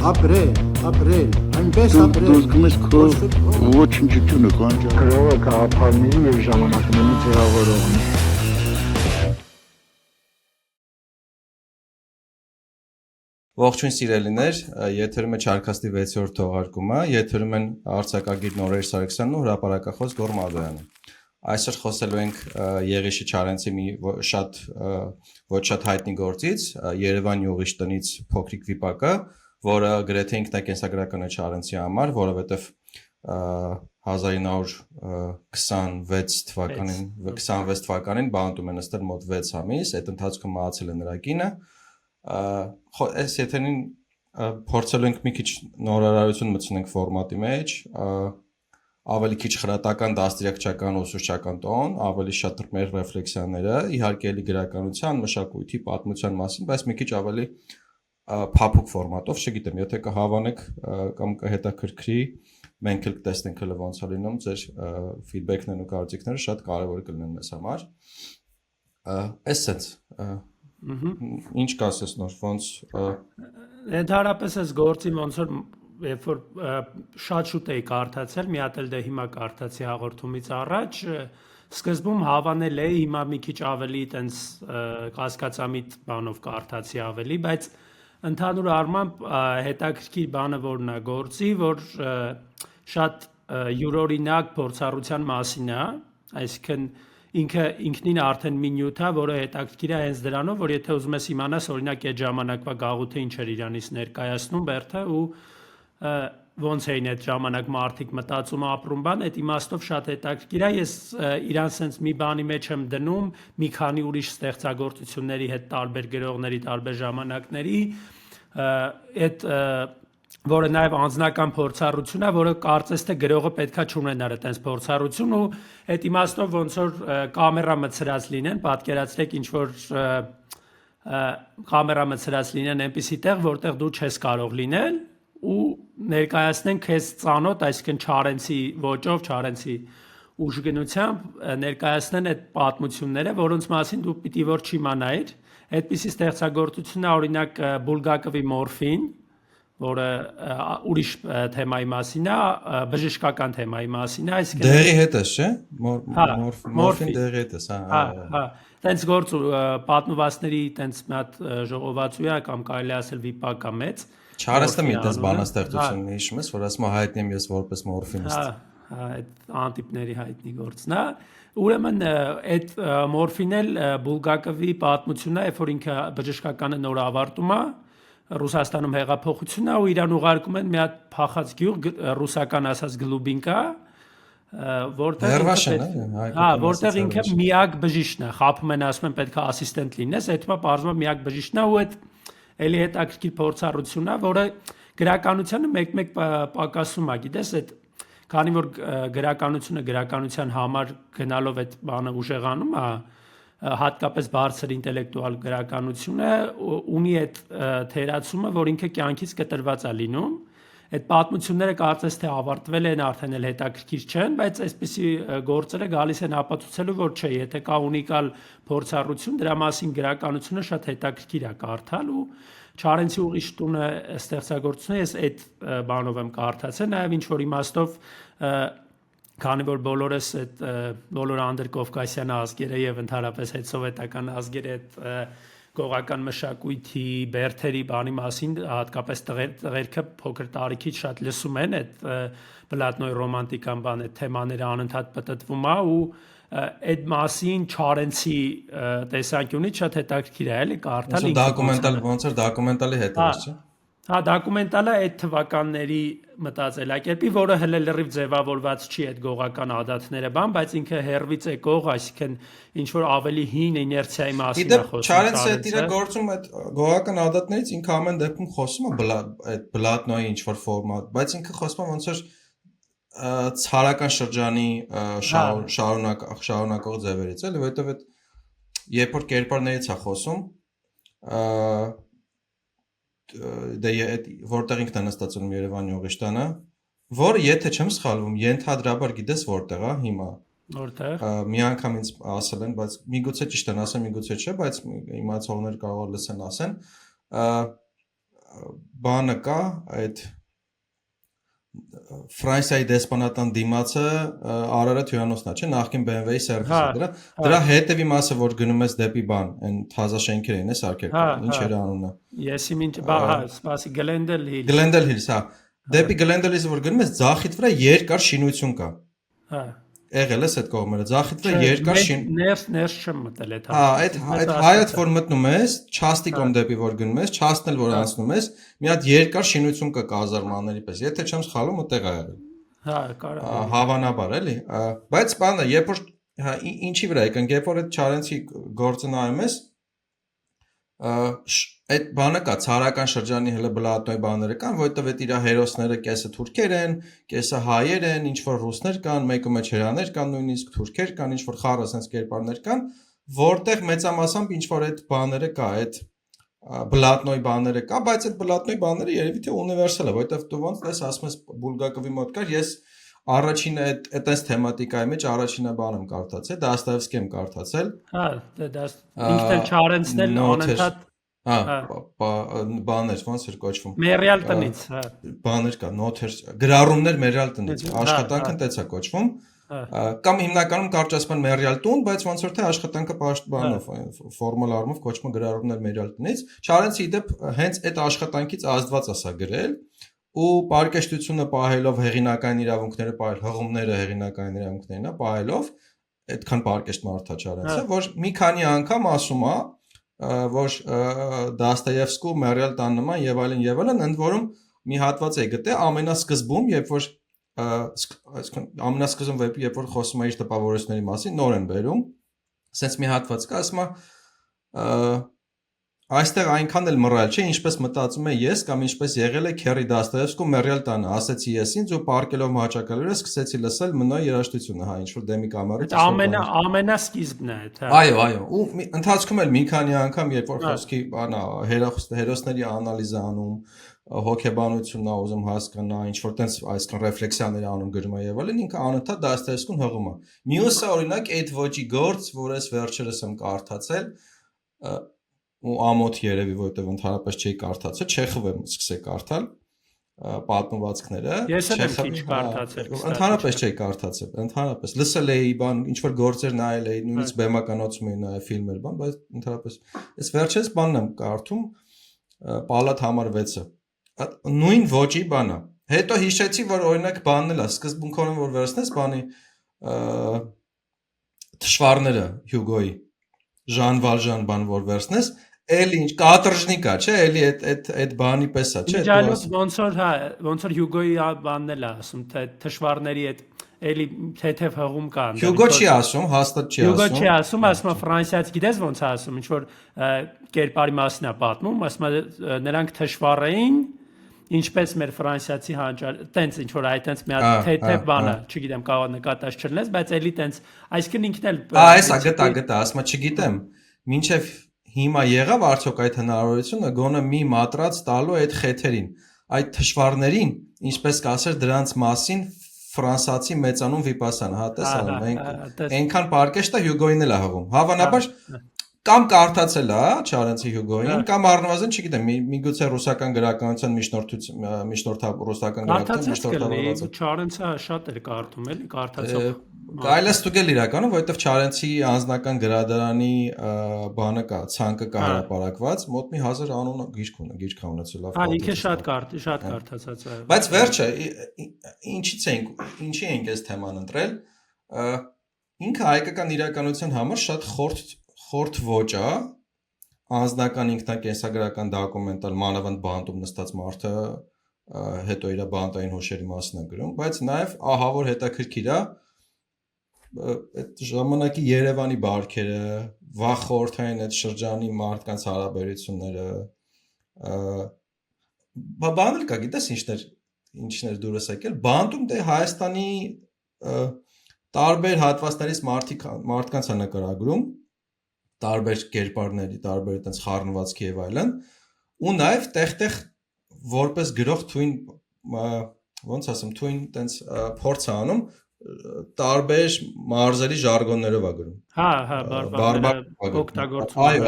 ապրել, այնպես ապրել։ Դու զգում ես քո ոչնչությունը կանջա։ Գրողը գաղափարների և ժամանակների ձևավորողն է։ Ողջույն սիրելիներ, եթերում է Չարքաստի 6-րդ թողարկումը, եթերում են արձակագիր Նորեր Սարգսյանն ու հրապարակախոս Գոռ Մադոյանը։ Այսօր խոսելու ենք Եղիշի Չարենցի մի ոչ շատ հայտնի գործից, Երևան յուղիշ տնից փոքրիկ վիպակը, որը գրեթե ինքնակենսագրական է Չարենցի համար, որովհետև 1926 թվականին բանտում է նստել մոտ 6 ամիս, այդ ընթացքում մահացել է նրա կինը։ Այս եթերին փորձելու ենք մի քիչ նորարարություն մտցնենք ֆորմատի մեջ, ավելի քիչ խրատական, դաստիարակչական, ուսուցչական տոն, ավելի շատ մեր ռեֆլեքսիաները, իհարկե էլի գրականության, մշակույթի, պատմության մասին, բայց մի քիչ ավելի փափուկ ֆորմատով, չգիտեմ, եթե կհավանեք կամ կհետաքրքրի, մենք էլ կտեսնենք հələ ոնց է լինում, ձեր ֆիդբեքներն ու կարծիքները շատ կարևոր կլինեն մեզ համար։ Էսենց Ինչ կասես նոր ոնց Ընդհանրապես այս գործի ոնց որ երբ որ շատ շուտ էի կարդացել, մի հատ էլ դե հիմա կարդացի հաղորդումից առաջ, սկզբում հավանել էի, հիմա մի քիչ ավելի տենց կասկածամիտ բանով կարդացի ավելի, բայց ընդհանուր առմամբ հետաքրքիր բանը որն է գործի, որ շատ յուրօրինակ փորձառության մասին է, այսինքն ինքնին արդեն մի նյութ է, որը հետաքրքիր է հենց դրանով, որ եթե ուզում ես իմանաս օրինակ այդ ժամանակվա գաղութը ինչ էր իրանից ներկայացնում բերդը ու ոնց էին այդ ժամանակ մարդիկ մտածում ապրում բան, այդ իմաստով շատ հետաքրքիր է, ես իրան սենց մի բանի մեջ եմ դնում, մի քանի ուրիշ ստեղծագործությունների հետ տարբեր գրողների, տարբեր ժամանակների, այդ որը նաև անձնական փորձառություն է, որը կարծես թե գրողը պետքա չունենար այդպես փորձառություն ու այդ իմաստով ոնց որ կամերա մցրած լինեն, պատկերացրեք ինչ որ կամերա մցրած լինեն այնպիսի տեղ, որտեղ դու չես կարող լինել ու ներկայացնեն քեզ ծանոթ, այսինքն Չարենցի ոճով, Չարենցի ուժգնությամբ ներկայացնեն այդ պատմությունները, որոնց մասին դու պիտի որ չիմանայիր, այդպիսի ստեղծագործություն է օրինակ Բուլգակովի Մորֆին, որը ուրիշ թեմայի մասին է, բժշկական թեմայի մասին է, այսինքն դեղի հետ ես, չէ՞։ Մորֆին դեղի հետ ես, հա։ Տենց գործ պատմվածների տենց մի հատ ժողովածու է կամ կարելի ասել վիպակա մեծ։ Չարենցը մի տես բանաստեղծություն հիշում ես, որ ասում հայտնի եմ ես որպես մորֆինիստ։ Հա, այդ անտիպների հայտնի գործն է։ Ուրեմն այդ Մորֆին էլ Բուլգակովի պատմությունն է, երբ որ ինքը բժշկականը նոր ավարտում է, Ռուսաստանում հեղափոխությունն է ու իրան ուղարկում են մի հատ փախած գյուղ, ռուսական ասած Գլուբինկա, որտեղ ինքը միակ բժիշկն է, խաբում են ասում են պետք է ասիստենտ լինես, այդ հիմա պարզվում է միակ բժիշկն է ու այդ էլի հետաքրքիր փորձառությունն է, որը գրականությանը մեկ-մեկ պակասում է, գիտես, այդ քանի որ գրականությունը գրականության համար գնալով այդ բանը ուժեղանում է, հատկապես բարձր ինտելեկտուալ գրականությունը ունի այդ թերացումը, որ ինքը կյանքից կտրված է լինում, այդ պատմությունները կարծես թե ավարտվել են, արդեն էլ հետաքրքիր չեն, բայց այսպիսի գործերը գալիս են ապացուցելու, որ չէ, եթե կա ունիկալ փորձառություն, դրա մասին գրականությունը շատ հետաքրքիր է կարդալ ու Չարենցի ուղիշ տունը ստեղծագործությունը ես այդ բանով եմ կարդացել, նաև ինչ որ իմաստով քանի որ բոլորս այդ բոլոր անդրկովկասյան ազգերը եւ ընդհանրապես այդ սովետական ազգերը այդ գողական մշակույթի, բերդերի բանի մասին հատկապես տղերքը փոքր տարիքից շատ լսում են այդ պլատնոյի ռոմանտիկան բան այդ թեմաները անընդհատ պտտվում է ու այդ մասին Չարենցի տեսանկյունից շատ հետաքրքիր է էլի կարդալ դոկումենտալ ոնց էր դոկումենտալի հետ էր, չէ՞։ Հա, դոկումենտալը այդ թվականների մտածելակերպի, որը հələ լրիվ ձևավորված չի այդ գողական ադատները բան, բայց ինքը հերվից եկող, այսինքն ինչ որ ավելի հին իներցիայի մասին է խոսում։ Չարենցը այդ իր գործում այդ գողական ադատներից ինքը ամեն դեպքում խոսում է այդ բլատնոյի ինչ որ ֆորմատ, բայց ինքը խոսում է ոնց որ ցարական շրջանի շարունակող ձևերից, էլի, որովհետև այդ երբ որ կերպարներից է խոսում, դե որտեղ ինքն է նստածում Երևանի յուղիշտանը, որը եթե չեմ սխալվում, ենթադրաբար գիտես որտեղ է հիմա։ Որտեղ։ Մի անգամ ինձ ասել են, բայց միգուցե ճիշտ են ասեն, միգուցե չէ, բայց իմացողներ կարող լսեն ասեն, բանը կա, այդ Ֆրանսիայի դեսպանատան դիմացը Արարատ հյուրանոցն է, չէ, նախկին BMW-ի սերվիսը, դրա հետևի մասը, որ գնում ես դեպի բան, այն թազա շենքեր են, սարքեր, ինչ էր անունը։ Ես իմ ինչ, սպասի Glendale Hills։ Glendale Hills, հա։ Դեպի Glendale Hills-ը որ գնում ես, ձախիդ վրա երկար շինություն կա։ Հա։ Եղել ես այդ կողմերը, ձախիդ վրա երկար ներս չեմ մտել այդ հա, այդ հայաց որ մտնում ես, չաստիկոմ դեպի որ գնում ես, չաստն էլ որ անցնում ես, մի հատ երկար շինություն կա կազարմանների պես։ Եթե չեմ սխալվում, այդտեղ ա եղել։ Հա, կարող է։ Հավանաբար էլի, բայց բանը, երբ որ հա ինչի վրա եկան, երբ որ այդ Չարենցի գործը նայում ես, այդ բանը կա, ցարական շրջանի հələ բլատնոյ բաները կան, որովհետև այդ իր հերոսները կեսը թուրքեր են, կեսը հայեր են, ինչ որ ռուսներ կան, մեկը մեջ հրաներ կան, նույնիսկ թուրքեր կան, ինչ որ խառը sense կերպարներ կան, որտեղ մեծամասամբ ինչ որ այդ բաները կա, այդ բլատնոյ բաները կա, բայց այդ բլատնոյ բաները երևի թե ունիվերսալ է, որովհետև դու ոնց ես ասում ես Բուլգակովի մոտ կար, ես առաջինը այդպես թեմատիկայի մեջ առաջինը բան եմ կարդացել, Դաստոևսկի եմ կարդացել։ Հա, դա ինքն էլ Չարենցն էլ անընդհատ հա, բաներ, ոնց էր կոչվում։ Մերիալ տնից, հա։ Բաներ կա, նոթեր, գրառումներ Մերիալ տնից, աշխատանքն տենց է կոչվում։ Կամ հիմնականում կարճ ասում են Մերիալ տուն, բայց ոնց որ թե աշխատանքը պաշտպանով, ֆորմալ առումով կոչվում է գրառումներ Մերիալ տնից։ Չարենցի դեպ հենց այդ աշխատանքից ազդված ասա գրել ու պարկեշտությունը պահելով հեղինակային իրավունքները պահել, հղումները հեղինակային իրավունքներն է պահելով, այդքան պարկեշտ մարդա Չարենցը, որ մի քանի անգամ ասում է, որ Դաստոևսկու Մերիալ տան նման եւ այլն, ընդ որում մի հատված է գտե ամենասկզբում, երբ որ ամենասկզբում երբ որ խոսում է իր տպավորությունների մասին, նոր են բերում, sense մի հատված կա, ասում է այստեղ այնքան էլ մռայլ չէ, ինչպես մտածում եմ ես կամ ինչպես եղել է Քերի Դաստոևսկու Մերիալ տանը, ասեցի ես ինձ ու պարկելով մահճակալորը սկսեցի լսել մնոյ երաժշտությունը, հա, ինչ որ դեմի կամարից։ Ամենասկիզբն է դա։ Այո, ու ընթացքում էլ մի քանի անգամ երբ որ խոսքի բանա հերոսների անալիզը անում, հոգեբանությունն է ուզում հասկանա, ինչ որ տենց այսքան ռեֆլեքսիաներ անում գրում է եւ այլն, ինքը անընդհատ Դաստոևսկուն հղում է։ Մյուսը օրինակ այդ ոճի գործ, որ ես վերջերս եմ կարդացել, ու ամոթ երևի, որովհետև ընդհանրապես չէի կարդացել, Չեխով եմ սկսել կարդալ պատմվածքները։ Ես էլ քիչ կարդացել։ Ընդհանրապես չէի կարդացել, ընդհանրապես լսել էի, բան, ինչ որ գործեր նայել էի, նույնիսկ բեմականացում էի նայել ֆիլմեր, բան, բայց ընդհանրապես այս վերջերս բանն եմ կարդում Պալատ համար 6-ը։ Նույն ոճի բան է։ Հետո հիշեցի, որ օրինակ բանն էլ է, սկզբունքորեն որ վերցնես բանի Թշվառները Հյուգոյի Ժան Վալժան բան որ վերցնես, էլի ինչ կատրժնիկ է, չէ, էլի այդ բանի պես է, չէ։ Ջալոց ոնց որ Հյուգոյի բանն էլ է ասում, թե թշվառների այդ էլի թեթև հղում կա։ Հյուգո չի ասում, հաստատ չի ասում։ Հյուգո չի ասում, ասում է ֆրանսիացի, գիտես ոնց է ասում, ինչ որ կերպարի մասին է պատմում, ասում է նրանք թշվառ էին, ինչպես մեր ֆրանսիացի հանճար, տենց ինչ որ այդ տենց մի հատ թեթև բան է, չգիտեմ կարող նկատած չլինես, բայց էլի տենց, այսինքն ինքն էլ Այսա գտա, ասում է չգիտեմ, մինչև հիմա եղավ արդյոք այդ հնարավորությունը գոնե մի մատրած տալու այդ խեթերին, այդ թշվառներին, ինչպես կասեր դրանց մասին ֆրանսացի մեծանուն վիպասան, հա տեսա, այնքան պարկեշտ է Հյուգոին էլ է հղում։ Հավանաբար կամ կարդացել է Չարենցի Հյուգոին, կամ առնվազն չգիտեմ, միգուցե ռուսական գրականության միջնորդավ ռուսական գրականության միջնորդավորված։ Չարենցը շատ էր կարդում, էլի կարդացող։ Կարելի է ստուգել իրականում, որովհետև Չարենցի անձնական գրադարանի բանը կա, ցանկը կա հրապարակված, մոտ մի 1000 անուն գիրք ունեցել լավ։ Հա, ինքը շատ կարդացած է։ Բայց վերջը ինչի ենք այս թեման ընտրել։ Ինքը հայկական իրականության համար շատ խորթ ոճ է, անձնական ինքնակենսագրական դոկումենտալ մանավանդ բանտում նստած մարդը հետո իր բանտային հուշերի մասին է գրում, բայց նաև ահա որ հետաքրքիր է այդ ժամանակի Երևանի բարքերը, վաղ խորհրդային այդ շրջանի մարդկանց հարաբերությունները, բանել կա, գիտես ինչներ դուրս եկել, բանտում դե Հայաստանի տարբեր հատվածներից մարդկանց է նկարագրում, տարբեր կերպարների, տարբեր այդպես խառնվածքի եւ այլն, ու նաև տեղ-տեղ որպես գրող թույն ոնց ասեմ, թույն այդպես փորձ է անում տարբեր մարզերի ժարգոններով է գրում։ Հա, բարբար օգտագործում։ Այո,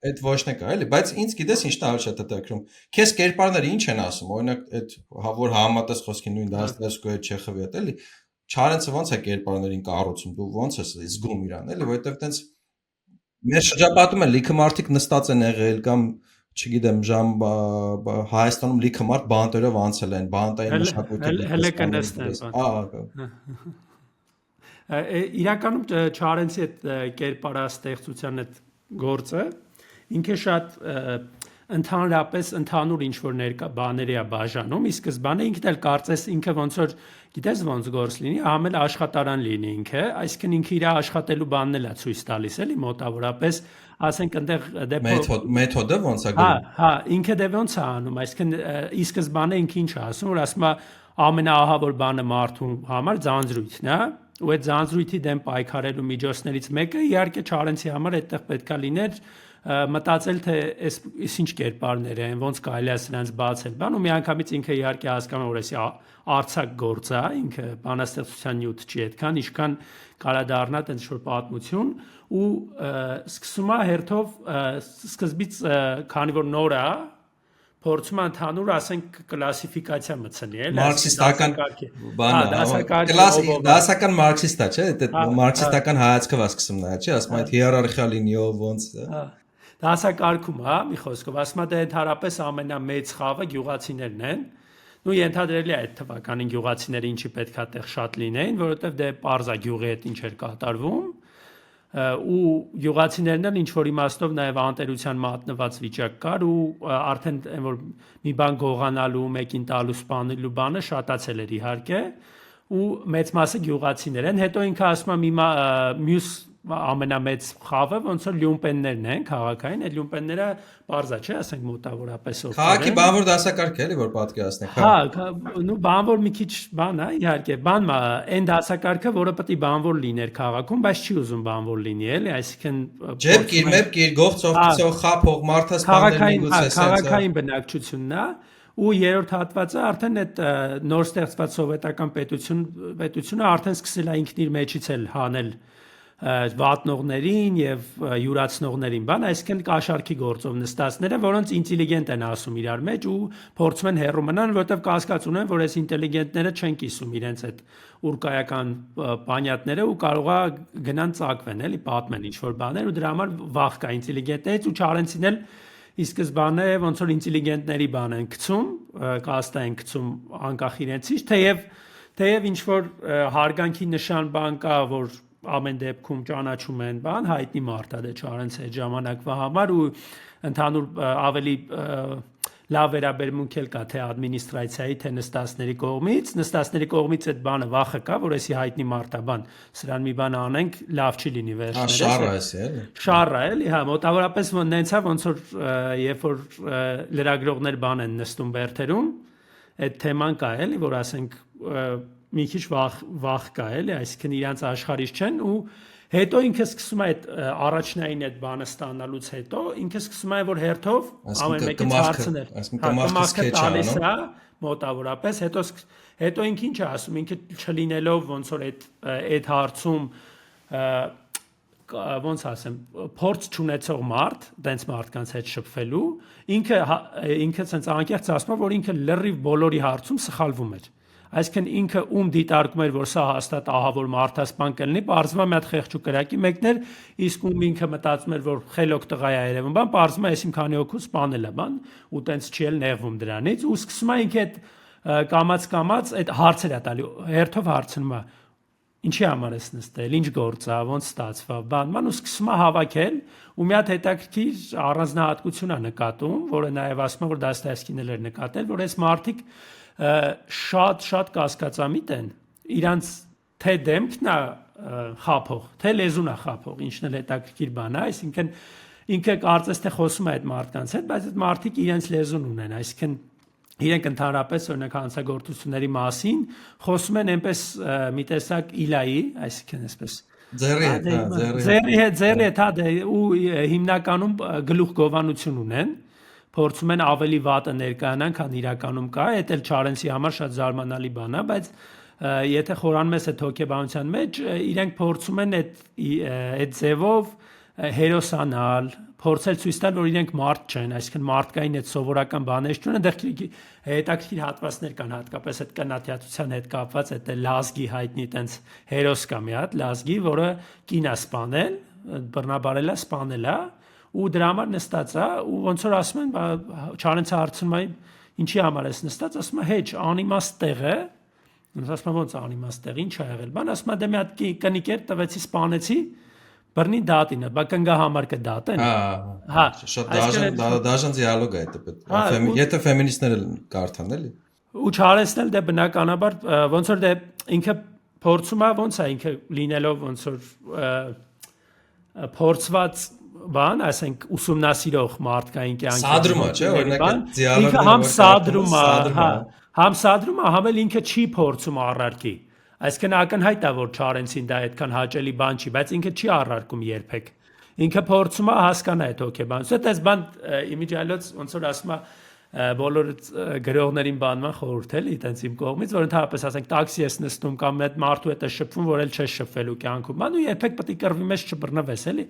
այդ ոչնե կա, էլի, բայց ինձ գիտես ինչն է ավելի շատ հետաքրքրում։ Քեզ կերպարները ինչ են ասում, օրինակ այդ որ համատես խոսքի նույն Դաստոևսկիի հետ Չեխովի հետ, էլի, Չարենցը ոնց է կերպարներին կառուցում, դու ոնց ես զգում իրան, էլի, որովհետև տենց մեր շրջապատում են լիքը մարդիկ նստած են եղել կամ չգիտեմ, Հայաստանում լիքը մարդ բանտերով անցել են, բանտային մշակույթը։ Հələ կնստեն։ Իրականում Չարենցի այդ կերպարաստեղծության այդ գործը ինքը շատ ընդհանրապես ընդհանուր ինչ որ ներկա բաների է բաժանում, իսկ սկզբանե ինքն էլ կարծես ինքը ոնց որ գիտես ոնց գործ լինի, ամեն աշխատարան լինի ինքը, այսինքն ինքը իր աշխատելու բանն էլ է ցույց տալիս, էլի մոտավորապես, ասենք այնտեղ մեթոդը ոնց է գնում։ Հա, ինքը դե ոնց է անում, այսինքն ի սկզբանե ինքը ինչ է ասում, որ ասում է ամենաահավոր բանը մարդու համար ձանձրույթն է, ու այդ ձանձրույթի դեմ պայքարելու միջոցներից մեկը իհարկե Չարենցի համար այդտեղ պետքա լիներ մտածել թե այս ինչ կերպարներ են, ոնց կարելի է սրանց բացել, բան ու միանգամից ինքը իհարկե հասկանում որ էսի արձակ գործ է, ինքը բանաստեղծության նյութ չի այդքան, ինչքան կարա դառնա տենց որ պատմություն ու սկսում է հերթով սկզբից քանի որ նոր է փորձում է ընդհանուր ասենք կլասիֆիկացիա մտցնի, էլի մարքսիստական բանը, դասական մարքսիստա, չէ՞, այդ մարքսիստական հայացքով է սկսում նայել, չէ՞, ասում այդ հիերարխիա լինիով ոնց դասակարգում է, մի խոսքով, ասում է դե ընդհանրապես ամենամեծ խավը գյուղացիներն են, ու ենթադրելի է այդ թվականին գյուղացիները ինչի պետք է այդտեղ շատ լինեին, որովհետև դե պարզա գյուղի հետ ինչ էր կատարվում ու գյուղացիներն էլ ինչ որ իմաստով նաև անտերության մատնված վիճակ կար ու արդեն որ մի բան գողանալու, մեկին տալու, սպանելու բանը շատացել էր իհարկե ու մեծ մասը գյուղացիներ են, հետո ինքը ասում է մյուս ամենամեծ խավը ոնց որ լյումպեններն են քաղաքային, այդ լյումպենները բարձա չէ, ասենք մոտավորապես ով։ Քաղաքի բանվոր դասակարգ է, էլի որ պատկերացնենք։ Հա, նու բանվոր մի քիչ բան է, իհարկե, բանմա այն դասակարգը, որը պետք է բանվոր լիներ քաղաքում, բայց չի ուզում բանվոր լինի, էլի, այսինքն ջեփ կիր, մեպ կիր, գողցով խափող մարդասպաններն գուցե սենց։ Քաղաքային բնակչությունն է ու երրորդ հատվածը արդեն այդ նոր ստեղծված սովետական պետությունը արդեն սկսել է ինքն իր մեջից էլ հանել վատնողներին եւ յուրացնողներին բան, այսինքն կաշառքի գործով նստածները, որոնց ինտելիգենտ են ասում իրար մեջ ու փորձում են հեռու մնան, որովհետեւ կասկած ունեն, որ այս ինտելիգենտները չեն կիսում իրենց այդ ուրկայական պանյատները ու կարողա գնան ծակվեն, էլի պատմեն ինչ որ բաներ ու դրա համար վախ կա ինտելիգենտներից ու Չարենցին էլ ի սկզբանե ոնց որ ինտելիգենտների բան են գցում, կաստա են գցում անկախ իրենցից, թեև ինչ որ հարգանքի նշան բան կա, որ ամեն դեպքում ճանաչում են բան, հայտնի մարդ է դե Չարենցը այդ ժամանակվա համար ու ընդհանուր ավելի լավ վերաբերմունք էլ կա թե ադմինիստրացիայի, թե նստածների կողմից այդ բանը վախը կա, որ էսի հայտնի մարդ է բան, սրան մի բան անենք, լավ չի լինի վերջներս։ Շառը էսի, էլի։ Շառը, էլի, հա, մոտավորապես նենց է, ոնց որ երբ որ լրագրողներ բան են նստում բերթերում, այդ թեման կա, էլի, որ ասենք մի քիչ վախ կա, էլի, այսինքն իրանց աշխարհից չեն ու հետո ինքը սկսում է այդ առաջնային այդ բանը ստանալուց հետո ինքը սկսում է որ հերթով ամեն մեկից հարցնել, կմախքը տալիս է մոտավորապես, հետո ինքը ինչ է ասում, ինքը չլինելով ոնց որ այդ հարցում ոնց ասեմ, փորձ չունեցող մարդ, տենց մարդկանց հետ շփվելու, ինքը ցենց անկեղծ ասում է, որ ինքը լրիվ բոլորի հարցում սխալվում էր։ Այսինքն ինքը ում դիտարկում էր, որ սա հաստատ ահավոր մարդասպան կլինի, պարզվում է մի հատ խեղճ ու կրակի մեկն էր, իսկ ում ինքը մտածում էր, որ խելոք տղա է երևում, բան, պարզվում է, այսինքն քանի հոգու սպանել է, բան, ու տենց չի էլ նեղվում դրանից, ու սկսում է ինքը այդ կամած այդ հարցեր է տալի, հերթով հարցնում է, ինչի համար ես նստել, ինչ գործ է, ոնց ստացվավ, բան, ու սկսում է հավաքել, ու մի հատ հետաքրքիր առանձնահատկություն է նկատում, որը նաև ասում է, որ Դաստոևսկին էլ էր նկատել, որ այս մարդիկ շատ կասկածամիտ են իրանց թե դեմքն է խափող, թե լեզուն է խափող, ինչն էլ հետաքրքիր բան է, այսինքն ինքը կարծես թե խոսում է այդ մարդկանց հետ, բայց այդ մարդիկ իրենց լեզուն ունեն, այսինքն իրենք ընդհանրապես օրինակ հանցագործությունների մասին խոսում են այնպես մի տեսակ իլայի, այսինքն այսպես ձեռի հետ ու հիմնականում գլուխ գովանություն ունեն փորձում են ավելի վատը ներկայանան, քան իրականում կա, այդ էլ Չարենցի համար շատ զարմանալի բան է, բայց եթե խորանում ես այդ հոգեբանության մեջ, իրենք փորձում են այդ ձևով հերոսանալ, փորձել ցույց տալ, որ իրենք մարդ չեն, այսինքն մարդկային այդ սովորական բաներ չունեն, այնտեղ հետաքրքիր հատվածներ կան, հատկապես այդ կնատյացության հետ կապված, այդ լազգի հայտնի տենց հերոս կա մի հատ, լազգի, որը կին է սպանել, բռնաբարել է, սպանել է, ու դրա համար նստած է, ու ոնց որ ասում են, Չարենցը հարցնում է, ինչի համար ես նստած, ասում է, հեչ, անիմաստ տեղ է, ասում է, ոնց անիմաստ տեղ, ինչ է եղել, բան, ասում է, դե մի հատ կնիկեր տվեցի, սպանեցի, բռնի դատինը, բա կնգա համար կդատեն։ Հա, շատ դաժան դիալոգ է դա։ Եթե ֆեմինիստները կարդան, էլի։ Ու Չարենցն էլ դե բնականաբար ոնց որ դե ինքը փորձում է, ոնց է ինքը լինելով ոնց որ փորձված բան, ասենք ուսումնասիրող մարդկային կյանքի։ Սադրում է, չէ՞, օրինակ դիալոգը։ Ինքը համ սադրում է, հա, համ սադրում է, համ էլ ինքը չի փորձում առարկի։ Այսինքն ակնհայտ է, որ Չարենցին դա այդքան հաճելի բան չի, բայց ինքը չի առարկում երբեք։ Ինքը փորձում է հասկանա այդ հոգեբանությունը։ Այդպես բան իմիջիալոց ոնց որ ասում է բոլոր գրողներին բանման խորհուրդ էլի, տենց իմ կողմից, որ ընդհանրապես ասենք տաքսի ես նստում կամ այդ մարդու հետ ես շփվում, որ էլ չես շփվելու կյանքում, բան ու երբեք պետք է կռվի մեջ չբռնվես, էլի։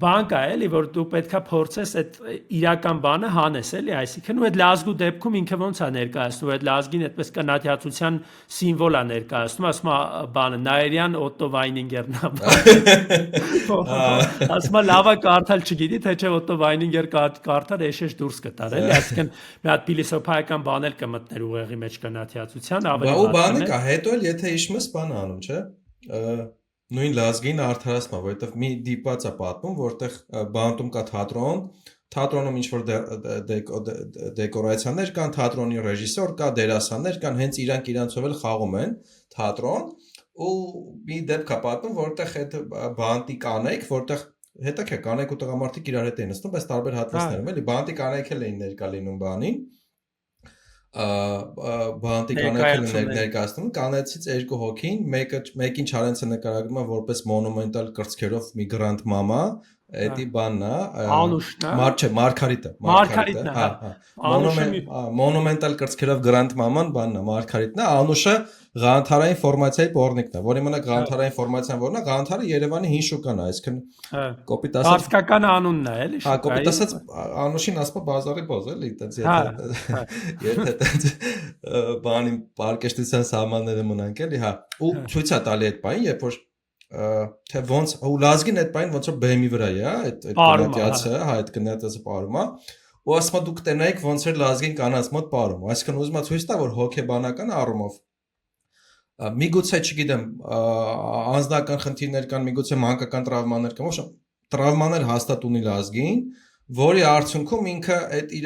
Բան կա էլի, որ դու պետքա փորձես այդ իրական բանը հանես, էլի, այսինքն ու այդ լազգու դեպքում ինքը ոնց է ներկայացնում, այդ լազգին այդպես կնատյացության սիմվոլ է ներկայացնում, ասում է բանը Նաիրյան Օտտո Վայնինգերն է։ Ասում է լավա կարդալ չգիտի, թե չէ Օտտո Վայնինգեր կարդար էշեշ դուրս կտա։ Այսինքն մի հատ փիլիսոփայական բան էլ կմտներ ուղեղի մեջ կնատյացության ավելի բան։ Ու բանը կա, հետո էլ եթե հիշում ես բան անում, չէ՞։ Նույն լազգին արդարացնում է, որովհետև մի դիպած է պատմում, որտեղ բանտում կա թատրոն, թատրոնում ինչ-որ դեկորացիաներ կան, թատրոնի ռեժիսոր կա, դերասաններ կան, հենց իրանք իրանցով էլ խաղում են թատրոն, ու մի դեպք է պատմում, որտեղ այդ բանտի կանայք, որտեղ հետաքրքիր է կանայք ու տղամարդիկ իրար հետ են նստում, բայց տարբեր հատվածներում էլի բանտի կանայք էլ էին ներկա լինում բանին բանտի կանայք էլ ներկայացնում կանայցից երկու հոգին մեկին Չարենցը նկարագրում է որպես մոնումենտալ կրծքերով մի գրանդ մամա Էդի բանն է Անուշն Մարգարիտը մոնումենտալ կրծքերով գրանդ մաման բանն է Մարգարիտն է Անուշը Ղանթարային ֆորմացիայի պորնիկն է որի մենակ ղանթարային ֆորմացիան որն է Ղանթարը Երևանի հին շուկան է այսինքն կոպիտ ասած Բարսկական անունն է էլի շուկայի կոպիտ ասած Անուշին ասպա բազարի բոզ էլի այդպես եթե բանի պարկեշտության սահմանները մնանք էլի հա ու ցույց է տալի այդ բանը երբ որ թե ոնց ու լազգին այդ բանը ոնց որ բեմի վրա է այդ կնատյացը հա այդ կնատյացը ապարում է ու ասում է դուք տնայիք ոնց էր լազգին կանանց մոտ ապարում այսինքն ուզում է ցույց տա որ հոգեբանական առումով միգուցե չգիտեմ անձնական խնդիրներ կան միգուցե մանկական տրավմաներ կան ոչ տրավմաներ հաստատ ունի լազգին որի արդյունքում ինքը այդ իր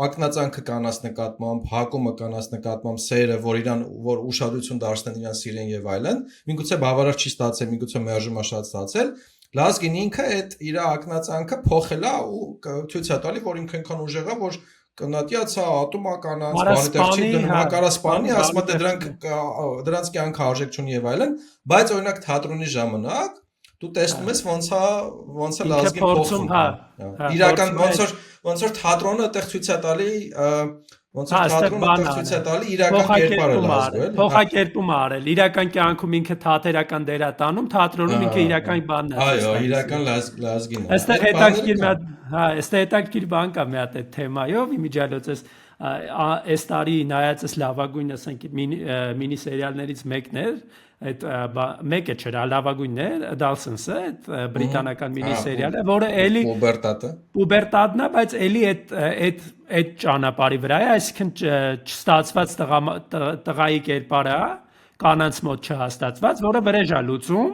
ակնածանքը կանաց նկատմամբ, հակումը կանաց նկատմամբ, սերը, որ իրան որ ուշադրություն դարձնեն իրան սիրեն եւ այլն, միգուցե բավարար չի ստացել, միգուցե մերժումա շատ ստացել, լազգին ինքը այդ իր ակնածանքը փոխել է ու ցույց է տալի, որ ինքը այնքան ուժեղ է, որ կնատյացա ատոմա կանանց, բանիտեղի դնում հակարասպանի, ասում է դրանց կյանքը արժեք չունի եւ այլն, բայց օրինակ թատրոնի ժամանակ դու տեսնում ես ոնց է լազգին փոխվում իրական ոնց որ թատրոնը այդտեղ ցույց է տալի ոնց որ թատրոնը այդտեղ ցույց է տալի իրական կերպարը լազգու էլի փոխակերպում արել իրական կյանքում ինքը թատերական դեր է տանում թատրոնում ինքը իրական բանն է այո իրական լազգին է այստեղ հետաքրքիր մի հատ հա այստեղ հետաքրքիր բան կա մի հատ այդ թեմայով իմիջիալոցս այս տարի նայածս լավագույն ասենք մինի սերիալներից մեկն էր այդ մեկը չէր լավագույնն էր Դալսոնսը այդ բրիտանական մինի սերիալը որը էլի պուբերտատն է բայց էլի այդ ճանապարհի վրա է այսինքն չստացված տղայի կերպարը կանանց մոտ չհաստատված որը վրեժ է լուծում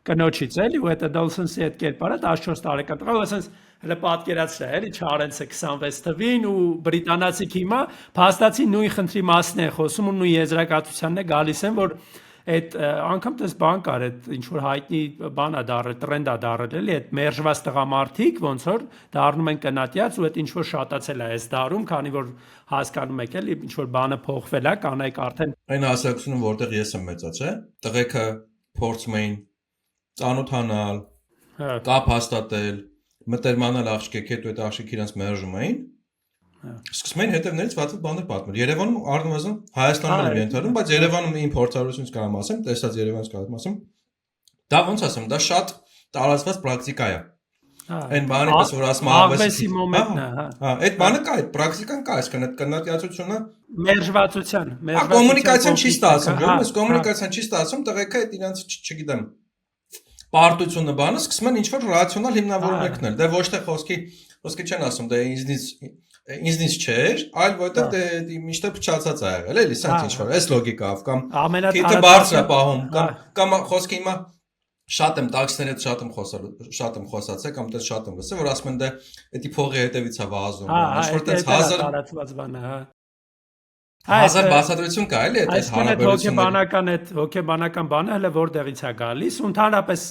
կնոջից էլի ու այդ Դալսոնսի այդ կերպարը 14 տարեկան տղա ասես հələ պատկերացրա էլի Չարենցը 26 թվին ու բրիտանացի հիմա փաստացի նույն խնդրի մասն է խոսում ու նույն եզրակացությանն է գալիս են որ այդ անգամ դες բան կար այդ ինչ որ հայտնի բան է դարել տրենդ է դարել էլի այդ մերժված տղամարդիկ ոնց որ դառնում են կնատյաց ու այդ ինչ որ շատացել է այս դարում քանի որ հասկանում եք էլի ինչ որ բանը փոխվել է կանայք արդեն այն հասարակությունում որտեղ ես եմ մեծած է տղեկը փորձում էին ծանոթանալ կապ հաստատել մտերմանալ աղջիկ հետ ու այդ աղջիկը իրենց մերժում էին սկսում էին հետևներից վատ բաներ պատմել Երևանում առնվազն Հայաստանում եմ ենթադրում բայց Երևանում իմ փորձառությունից կարող եմ ասեմ տեսած Երևանից կարող եմ ասեմ դա ոնց ասեմ դա տարածված պրակտիկա է։ Հա, Այն բանը պես որ ասում աղվեսի մոմենտն է, հա։ Հա, այդ բանը կա, այդ պրակտիկան կա, այսինքն այդ կնատիացությունը Մերժվածության, կոմունիկացիան չի ստացվում, հա, ես կոմունիկացիան չի ստացվում, տղեկը այդ իրանց չգիտեմ պարտությունը բանը սկսում են ինչ-որ ռացիոնալ հիմնավորումներ գտնել։ Դե ոչ թե խոսքի չեն ասում, դե ինձնից չէր, այլ որտեղ դե միշտ փչացած ա եղել, էլի, սա ինչ-որ, այս լոգիկավ կամ քիթը բարձր է պահում, կամ խոսքը հիմա շատ եմ տաքսիների հետ շատ եմ խոսացել կամ դեռ շատ եմ լսել, որ ասում են դե էդի փողի հետևից է վազում, ինչ-որ տես 1000 տարածված բան է, հա։ 1000 բացատրություն կա, էլի, այդ հարաբերությունների հոգեբանական բանը հələ որտեղից է գալիս, ու ընդհանրապես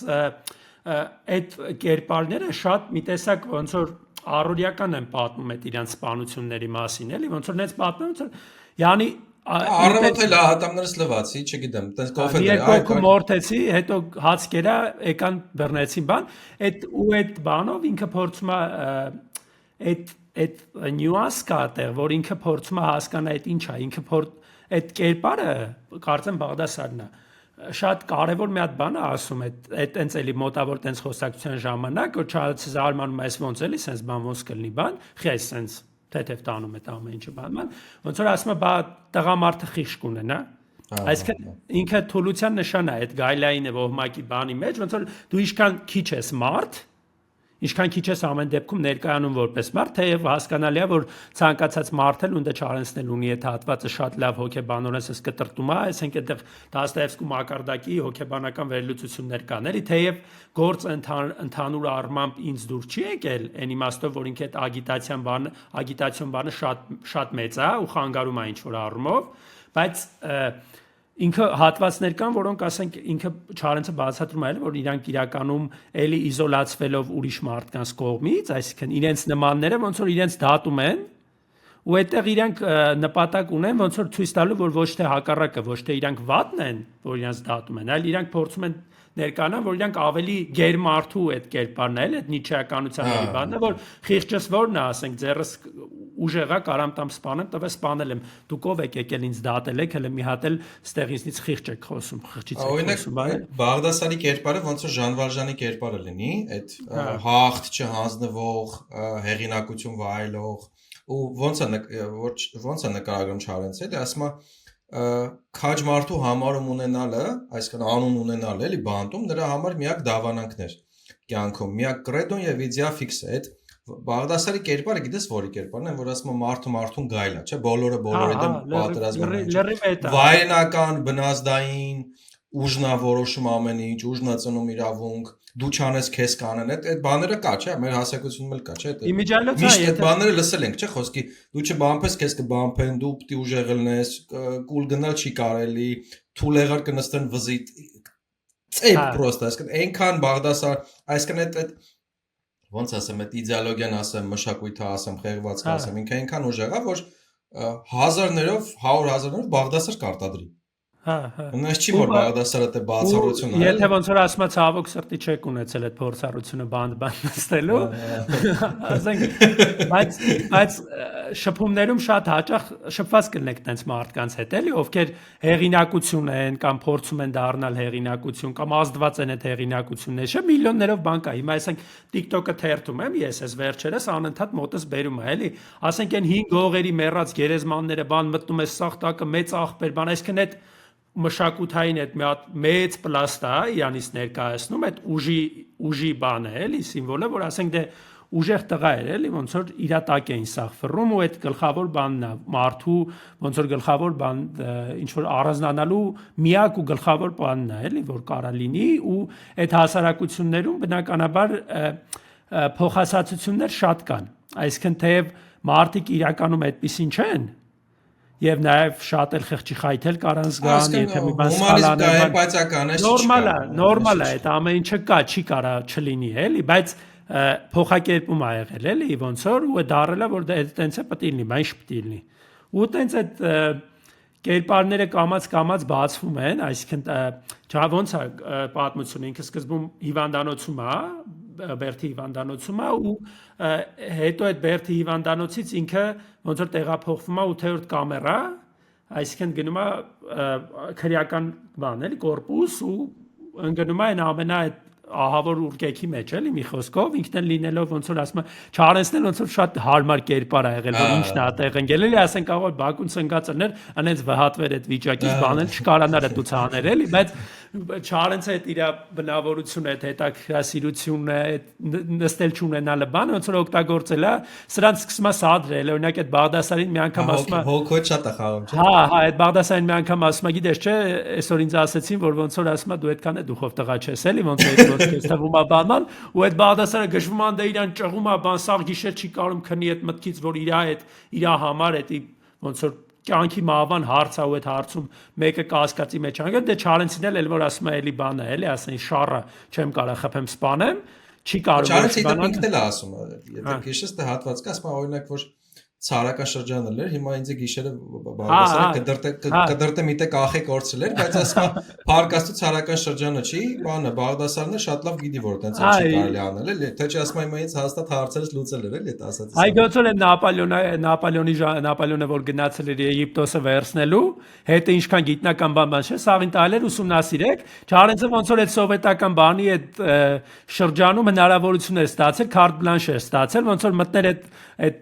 այդ կերպարները շատ մի տեսակ ոնց որ առօրյական են պատմում այդ իրանց սպանությունների մասին, էլի, ոնց որ նենց պատմում, ոնց որ յանի Առավոտել ատամներս լվացի, չգիտեմ, տես կոֆե դրի, երկու մորթեցի, հետո հաց կերա, եկան բռնեցին բան, այդ բանով ինքը փորձում է այդ նյուանս կա այդտեղ, որ ինքը փորձում է հասկանա այդ ինչ է, ինքը այդ կերպարը, կարծեմ Բաղդասարն է, շատ կարևոր մի հատ բան է ասում, այդ տենց էլի մոտավոր տենց խոսակցության ժամանակ, որ չզարմանում ես ոնց էլի, սենց բան ոնց կլինի բան, խես սենց թեթև տանում այդ ամեն ինչը բանման, ոնց որ ասում է, բա տղամարդը խիղճ կունենա, այսինքն ինքը թուլության նշան է այդ գայլայինը ոհմակի բանի մեջ, ոնց որ դու ինչքան քիչ ես մարդ, ինչքան քիչ ես ամեն դեպքում ներկայանում որպես մարդ, թեև հասկանալի է, որ ցանկացած մարդ էլ ունდა չարենցնել ունի այդ հատվածը շատ լավ հոգեբանորեն էս կտրտում է, այսինքն այդտեղ Դաստոևսկու մակարդակի հոգեբանական վերլուծություններ կան, էլի, թեև գործը ընդհանուր առմամբ ինձ դուր չի եկել, այն իմաստով, որ ինքը այդ ագիտացիոն բանը շատ մեծ է ու խանգարում է ինչ-որ առումով, բայց ինքը հատվածներ կան, որոնք ասենք ինքը Չարենցը բացատրում է, որ իրանք իրականում էլի իզոլացվելով ուրիշ մարդկանց կողմից, այսինքն իրենց նմանները ոնց որ իրենց դատում են, ու այդտեղ իրանք նպատակ ունեն ոնց որ ցույց տալու, որ ոչ թե հակառակը, ոչ թե իրանք վատն են, որ իրենց դատում են, այլ իրանք փորձում են ներկանան, որ իրանք ավելի գերմարդու այդ կերպարն է, այդ նիչեականության բանն է, որ խիղճս որն է, ասենք ձեռս ուժեղա կարամ տամ սպանեմ, տվե սպանել եմ, դուք ով եք եկել ինձ դատել եք, հələ մի հատ էլ ստեղ ինձնից խիղճ եք խոսում, խղճից եք խոսում, այլ Բաղդասարի կերպարը ոնց որ Ժանվալժանի կերպարը լինի, այդ հաղթ չհանձնվող, հեղինակություն վայելող, ու ոնց է նկարագրում Չարենցը, դե ասում է քաջ մարդու համարում ունենալը, այսինքն անուն ունենալը, էլի բանտում նրա համար միակ դավանանքն էր կյանքում, միակ կրեդոն եւ իդեա ֆիքսը, այդ Բաղդասարի կերպարը գիտես որի կերպարն է, որ ասում է մարդուն գայլա, չէ, բոլորը բոլորի դեմ պատերազմում են։ Վայրենական, բնազդային, ուժնա որոշում ամեն ինչ, ուժնա ծնում իրավունք, դու չանես քեզ կանեն, այդ բաները կա, չէ, մեր հասարակությունում էլ կա, չէ, միշտ այդ բաները լսել ենք, չէ, խոսքի դու չբամփես, քեզ կբամփեն, դու պիտի ուժեղ լինես, կուլ գնալ չի կարելի, թուլ եղար կնստեն վզի, ծեփ պրոստը, այսինքն այնքան Բաղդասար, այսինքն այդ ոնց ասեմ, այդ իդեոլոգիան ասեմ, մշակույթը ասեմ, խեղվածքը ասեմ, ինքը այնքան ուժեղ է, որ հազարներով, 100,000-ներով Բաղդասար կարտադրի։ Հա։ Ունես չի որ Բաղդասարը դե բացառություն է։ Եթե ոնց որ ասում է ցավոք սրտի չեք ունեցել այդ փորձառությունը բան նստելու, ասենք, բայց շփումներում շատ հաճախ շփված կլինեք տենց մարդկանց հետ, էլի, ովքեր հեղինակություն են կամ փորձում են դառնալ հեղինակություն կամ ազդված են այդ հեղինակությունները, չէ, միլիոններով բան կա։ Հիմա ասենք TikTok-ը թերթում եմ, ես էս վերջերս անընդհատ մոտս բերում է, էլի, ասենք այն 5 հողերի մեռած գերեզմանները բան մտնում է սաղ տակը մեծ աղբեր, բան, այսինքն այդ մշակութային այդ մի հատ մեծ պլաստ է իրանից ներկայացնում այդ ուժի բանը էլի սիմվոլը որ ասենք դե ուժեղ տղա էր էլի ոնց որ իրա տակ էին սաղ ֆռում ու այդ գլխավոր բանն է մարդու ոնց որ գլխավոր բան ինչ որ առանձնանալու միակ ու գլխավոր բանն է էլի որ կարա լինի ու այդ հասարակություններում բնականաբար փոխհասացություններ շատ կան այսինքն թեև մարդիկ իրականում այդպեսին չեն Եվ նաև շատ էլ խղճի խայթել կարան զգան, եթե մի բան սխալ անեն, նորմալ է, այդ ամեն ինչը կա, չի կարա չլինի, էլի, բայց փոխակերպում ա եղել, էլի, ոնց որ ու դարելա, որ դա տենց է պետք լինի, բայց պետք լինի։ Ու տենց այդ կերպարները կամած բացվում են, այսինքն ոնց է պատմությունը, ինքը սկզբում հիվանդանոցում է, Բերթի հիվանդանոցում է ու հետո այդ Բերթի հիվանդանոցից ինքը ոնց որ տեղափոխվում է 8-րդ կամերա, այսինքն գնում է քրեական բան էլի կորպուս ու ընկնում է այն ամենա այդ ահավոր ուրկեքի մեջ էլի մի խոսքով ինքն էլ լինելով ոնց որ ասում Չարենցն էլ ոնց որ շատ հարմար կերպար է եղել որ ինչն է այդտեղ ընկել էլի ասենք կարող Բաքուն ցնկած էր անենց վհատվեր այդ վիճակից բանել չկարանար է դուց անել էլի բայց Չարենցը այդ իր բնավորությունը այդ հետաքրքրասիրությունը այդ նստել չունենալը բանը ոնց որ օգտագործել է սրանց սկսում է սադրել օրինակ այդ Բաղդասարին մի անգամ ասում է հոգո շատ է խաղում չէ հա այդ Բաղդասարին մի անգամ ասում է գիտես չէ այսօր ինձ ասեցին որ ոնց որ ասում է դու այդքան է դուխով տղա չես էլի ոնց որ այդ ոնց թվում է բանան ու այդ Բաղդասարը գժվում ան դե իրան ճղում է բան սաղ գիշեր չի կարում քնի այդ մտքից որ իր համար այդ ոնց որ կյանքի մահվան հարց է ու այդ հարցում մեկը կասկածի մեջ անգամ դե Չարենցին էլ որ ասում է էլի բանը էլի ասեն շառը չեմ կարա խփեմ սպանեմ չի կարող Չարենցը ինքն էլ է ասում եթե գիշերս դե հատված կա ասում օրինակ որ ցարական շրջանն էր հիմա ինձ գիշերը Բաղդասարը կդրտե միտե կախե կորցել էր բայց ասում փարկաստու ցարական շրջանը չի բանը Բաղդասարն է շատ լավ գիտի որ տենց չի կարելի անել էլի թե չի ասում հիմա ինձ հաստատ հարցերս լուծել էր էլի դա ասած այ գուցե Նապոլեոնը որ գնացել էր Եգիպտոսը վերցնելու հետը ինչքան գիտնական բան չէ սաղին տալ էր ուսումնասիրեք Չարենցը ոնց որ այդ սովետական բանի այդ շրջանում հնարավորություն էր ստացել քարտ բլանշ էր ստացել ոնց որ մտներ այդ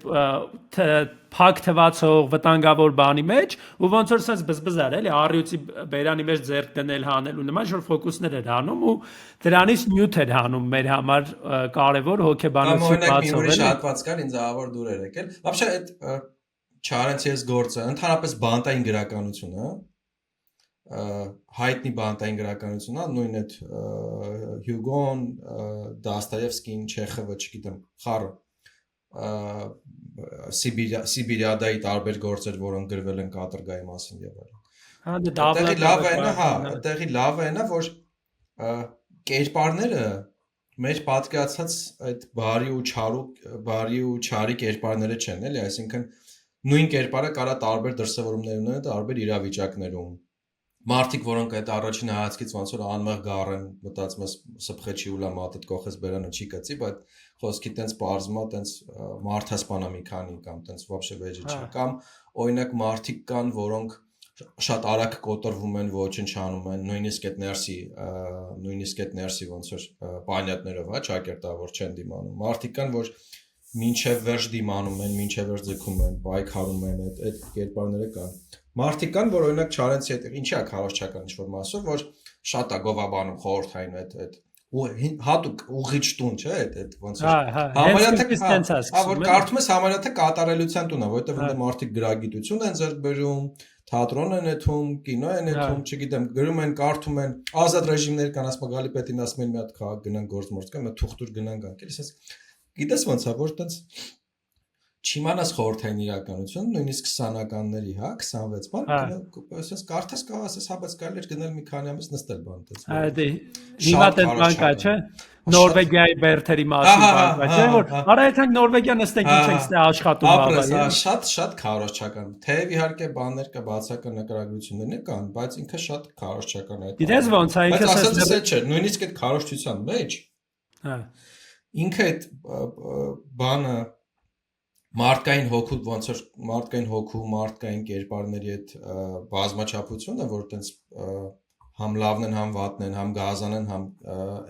փակ թվացող վտանգավոր բանի մեջ ու ոնց որ sense բզբզար էլի առյուծի բերանի մեջ ձեռք դնել հանել ու նման շուտ ֆոկուսներ էր հանում ու դրանից նյութ էր հանում մեր համար կարևոր հոգեբանություն բացող էլի հատված կար ինձ ավոր դուր էր եկել вообще այդ Չարենցի այս գործը ընդհանրապես բանտային գրականությունը հայտնի բանտային գրականությունն է նույն այդ Հյուգոն Դաստոևսկին Չեխովը չգիտեմ խառը Սիբիրիադայի տարբեր գործեր, որոնք գրվել են կատրգայի մասին եւ այլն։ Հա, դա տեղի լավը է նա, որ կերպարները մեր պատկերացած այդ բարի ու չարի կերպարները չեն, էլի, այսինքն նույն կերպարը կարա տարբեր դրսևորումներ ունենա տարբեր իրավիճակներում։ Մարդիկ, որոնք այդ առաջին հայացքից ոնց որ անմեղ գառեն, մտածում ես սփխե չի ուլա մատդ կողես բերանը չի կծի, բայց խոսքի տենց պարզմա, տենց մարդասպանա մի քանի կամ տենց вообще վեճը չի, կամ օրինակ մարդիկ կան, որոնք շատ արագ կոտրվում են, ոչնչանում են, նույնիսկ այդ ներսի ոնց որ պանյատներով, հա, ճակերտավոր չեն դիմանում։ Մարդիկ կան, որ մինչև վերջ դիմանում են, մինչև վերջ ձգում են, պայքարում են, այդ կերպարները կան։ Մարդիկ կան, որ օրինակ Չարենցի հետ ինչի է քարոզչական ինչ-որ մասով, որ շատ է գովաբանում խորհրդային այդ ու հատուկ ուղիչ տուն, չէ, այդ ոնց որ կարդում ես համարյա թե կատարելության տունը, որովհետև ընդ մարդիկ գրագիտություն են ձեռք բերում, թատրոն են եթում, կինո են եթում, չգիտեմ, գրում են, կարդում են, ազատ ռեժիմներ կան, ասում գալի պետին ասում են մի հատ քաղաք գնան գործ կան, մի թուղթուր գնան գան, ասես գիտես ոնց է, որ տենց Չիմանաս խորհրդային իրականություն, նույնիսկ 20-ականների, հա, 26 բան, ասես կարդաս կա, ասես հա, բայց կարելի է գնել մի քանի ամիս նստել բան տես։ Այդի հիմա տես բան կա, չէ։ Նորվեգիայի բերթերի մասին բան կա, չէ, որ արա այդքան Նորվեգիա նստենք ինչ ենք ստե աշխատում բաբա։ Շատ քարոզչական։ Թեև իհարկե բաններ կա, բացական նկարագրություններ կան, բայց ինքը շատ քարոզչական է այդ։ Գիտես ոնց է ինքը ասած չէ, նույնիսկ այդ քարոզչության մեջ։ Հա։ Ինքը այդ բանը մարդկային հոգու ոնց որ մարդկային հոգու, մարդկային կերպարների այդ բազմաչափությունը, որ տենց համ լավն են, համ վատն են, համ գազան են, համ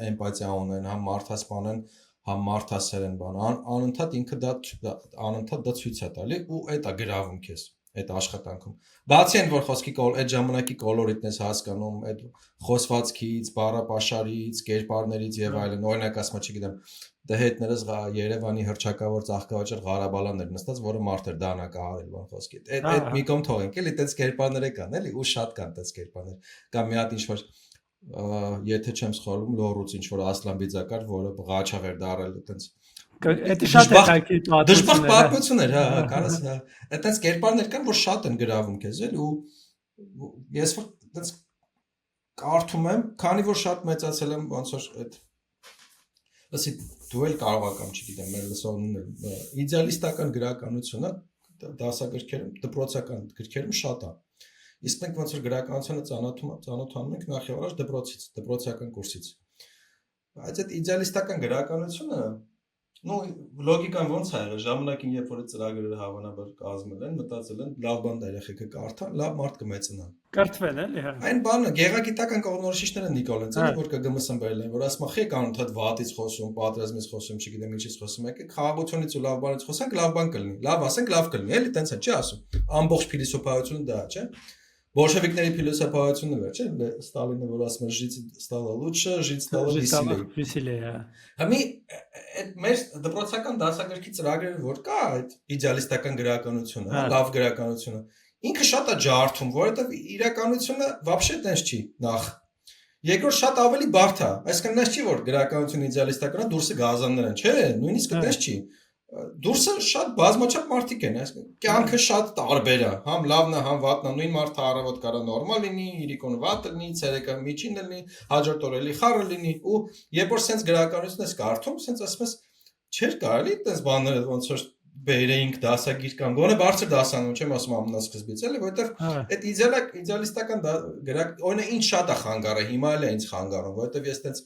էմպաթիա ունեն, համ մարդասպան են, համ մարդասեր են բան, անընդհատ ինքը դա ցույց է տալի ու այդ է գրավում քեզ այդ աշխատանքում։ Բացի այն որ խոսքի այդ ժամանակի կոլորիտն ես հասկանում, այդ խոսվածքից, բառապաշարից, կերպարներից եւ այլն, օրինակ ասма չգիտեմ, դե հետներս Երևանի հրճակավոր ծաղկավաճառ Ղարաբալաններ նստած, որը մարդեր դանակահարել բան խոսքի։ Այդ մի կողմ թողենք, էլի տենց կերպարներ կան, էլի ու շատ կան տենց կերպարներ։ Կամ մի հատ ինչ որ եթե չեմ սխալվում, լոռուց ինչ որ Ասլան Բիձակար, որը ղաչաղ էր դարել տենց Դա շատ հետաքրքիր պատմություն է։ Դժբախտ պատմություն էր, հա, կարաս, հա։ Այդտենց կերպարներ կան, որ շատ են գրավում քեզ, էլի ու ես որ այդտենց կարդում եմ, քանի որ շատ մեծացել եմ, ոնց որ այդ ասի դու էլ կարող ակամ, չգիտեմ, մեր լսողներն իդեալիստական գրականությունը դասագրքերում, դպրոցական գրքերում շատ է։ Իսկ մենք ոնց որ գրականությունը ծանոթանում ենք նախ եւ առաջ դպրոցական կուրսից։ Բայց այդ իդեալիստական գրականությունը Ну, լոգիկան ոնց է եղել, ժամանակին երբ որ ծրագրերը հավանաբար կազմել են, մտածել են լավ բան դա երեխեքը կարդան, լավ մարդ կմեծանան։ Կրթվել էլի, հա։ Այն բանը գեղագիտական կողմնորոշիչները Նիկոլ են ցել, որ կգմսն բերել են, որ ասում է կանոն թդ վատից խոսում, պատերազմից խոսում, չգիտեմ ինչից խոսում եք, խաղաղությունից ու լավ բանից խոսանք, լավ բան կլինի։ Լավ ասենք, լավ կլինի, էլի տենց է, չի ասում։ Ամբողջ փիլիսոփայությունը դա է, չէ՞։ Բոլշևիկների փիլիսոփայությունը վեր, չէ՞, Ստալինը որ ասում է ժիծ ստալա լուչը, ժիծ ստալա վիսիլեյա։ Համի այդ մեր դպրոցական դասագրքի ծրագրերը որ կա, այդ իդեալիստական գրականությունը, լավ գրականությունը, ինքը շատ է ջարդում, որովհետև իրականությունը вообще տենց չի նախ։ Երկրորդ շատ ավելի բարդ է, այսինքն նես չի որ գրականությունը իդեալիստական է, դուրսը գազաններ են, չէ՞, նույնիսկ տենց չի։ Դուրսը շատ բազմաչափ մարդիկ են, այսինքն կյանքը շատ տարբեր է, համ լավն է, համ վատն է, նույն մարդը առավոտ կարա նորմալ լինի, իրիկոն վատ լինի, ցերեկը միջին լինի, հաջորդ օրը էլի խառը լինի, ու երբ որ սենց գրականություն ես կարդում, սենց ասում ես, չէր կարելի այդպես բաները ոնց որ բերեինք դասագիր կամ գոնե բարձր դասանում, չեմ ասում ամենասկզբից, էլի, որովհետև այդ իդեալիստական օրինակ ինձ շատ է խանգարը, հիմա էլ է ինձ խանգարում, որովհետև ես տենց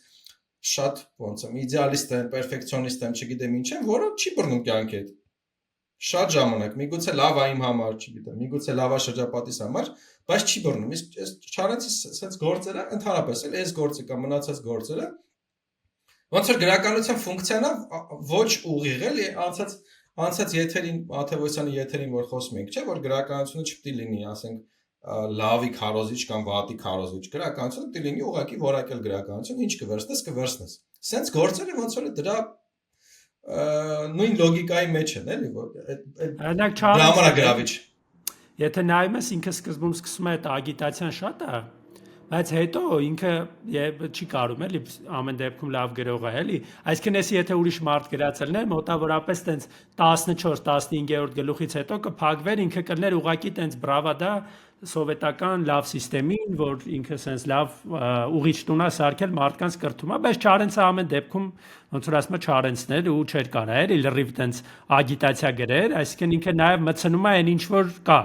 շատ ոնց եմ իդեալիստ եմ, պերֆեկցիոնիստ եմ, չգիտեմ ինչ եմ, որը չի բռնում կյանքի հետ։ Շատ ժամանակ, միգուցե լավ է իմ համար, չգիտեմ, միգուցե լավ է շրջապատիս համար, բայց չի բռնում։ Իսկ այս Չարենցի sense գործերը, ընդհանրապես էլ այս գործը կամ մնացած գործերը ոնց որ գրականության ֆունկցիան է ոչ ուղիղ էլի, անցած եթերին, Աթևոսյանի եթերին որ խոսում ենք, չէ՞ որ գրականությունը չպետք է լինի, ասենք լավի քարոզիչ կամ վատի քարոզիչ գրականությունը պետք է լինի ուղղակի որակել գրականություն, ինչ կվերցնես։ Սենց գործերը ոնց որ դրա նույն լոգիկայի մեջ են, էլի, որ դրամարագրավիչ։ Եթե նայում ես ինքը սկզբում սկսում է այդ ագիտացիան շատ է, բայց հետո ինքը չի կարում էլի ամեն դեպքում լավ գրող է էլի, այսինքն էսի եթե ուրիշ մարդ գրածելներ մոտավորապես տենց 14-15-րդ գլուխից հետո կփակվեր, ինքը կլներ ուղակի տենց բրավադա սովետական լավ սիստեմին, որ ինքը sense լավ ուղիչ տուն է սարքել մարդկանց կրթումա, բայց Չարենցը ամեն դեպքում ոնց որ ասում է Չարենցն էր ու չէր կարա էլի լրիվ տենց ագիտացիա գրեր, այսինքն ինքը նաև մտցնում է այն ինչ որ կա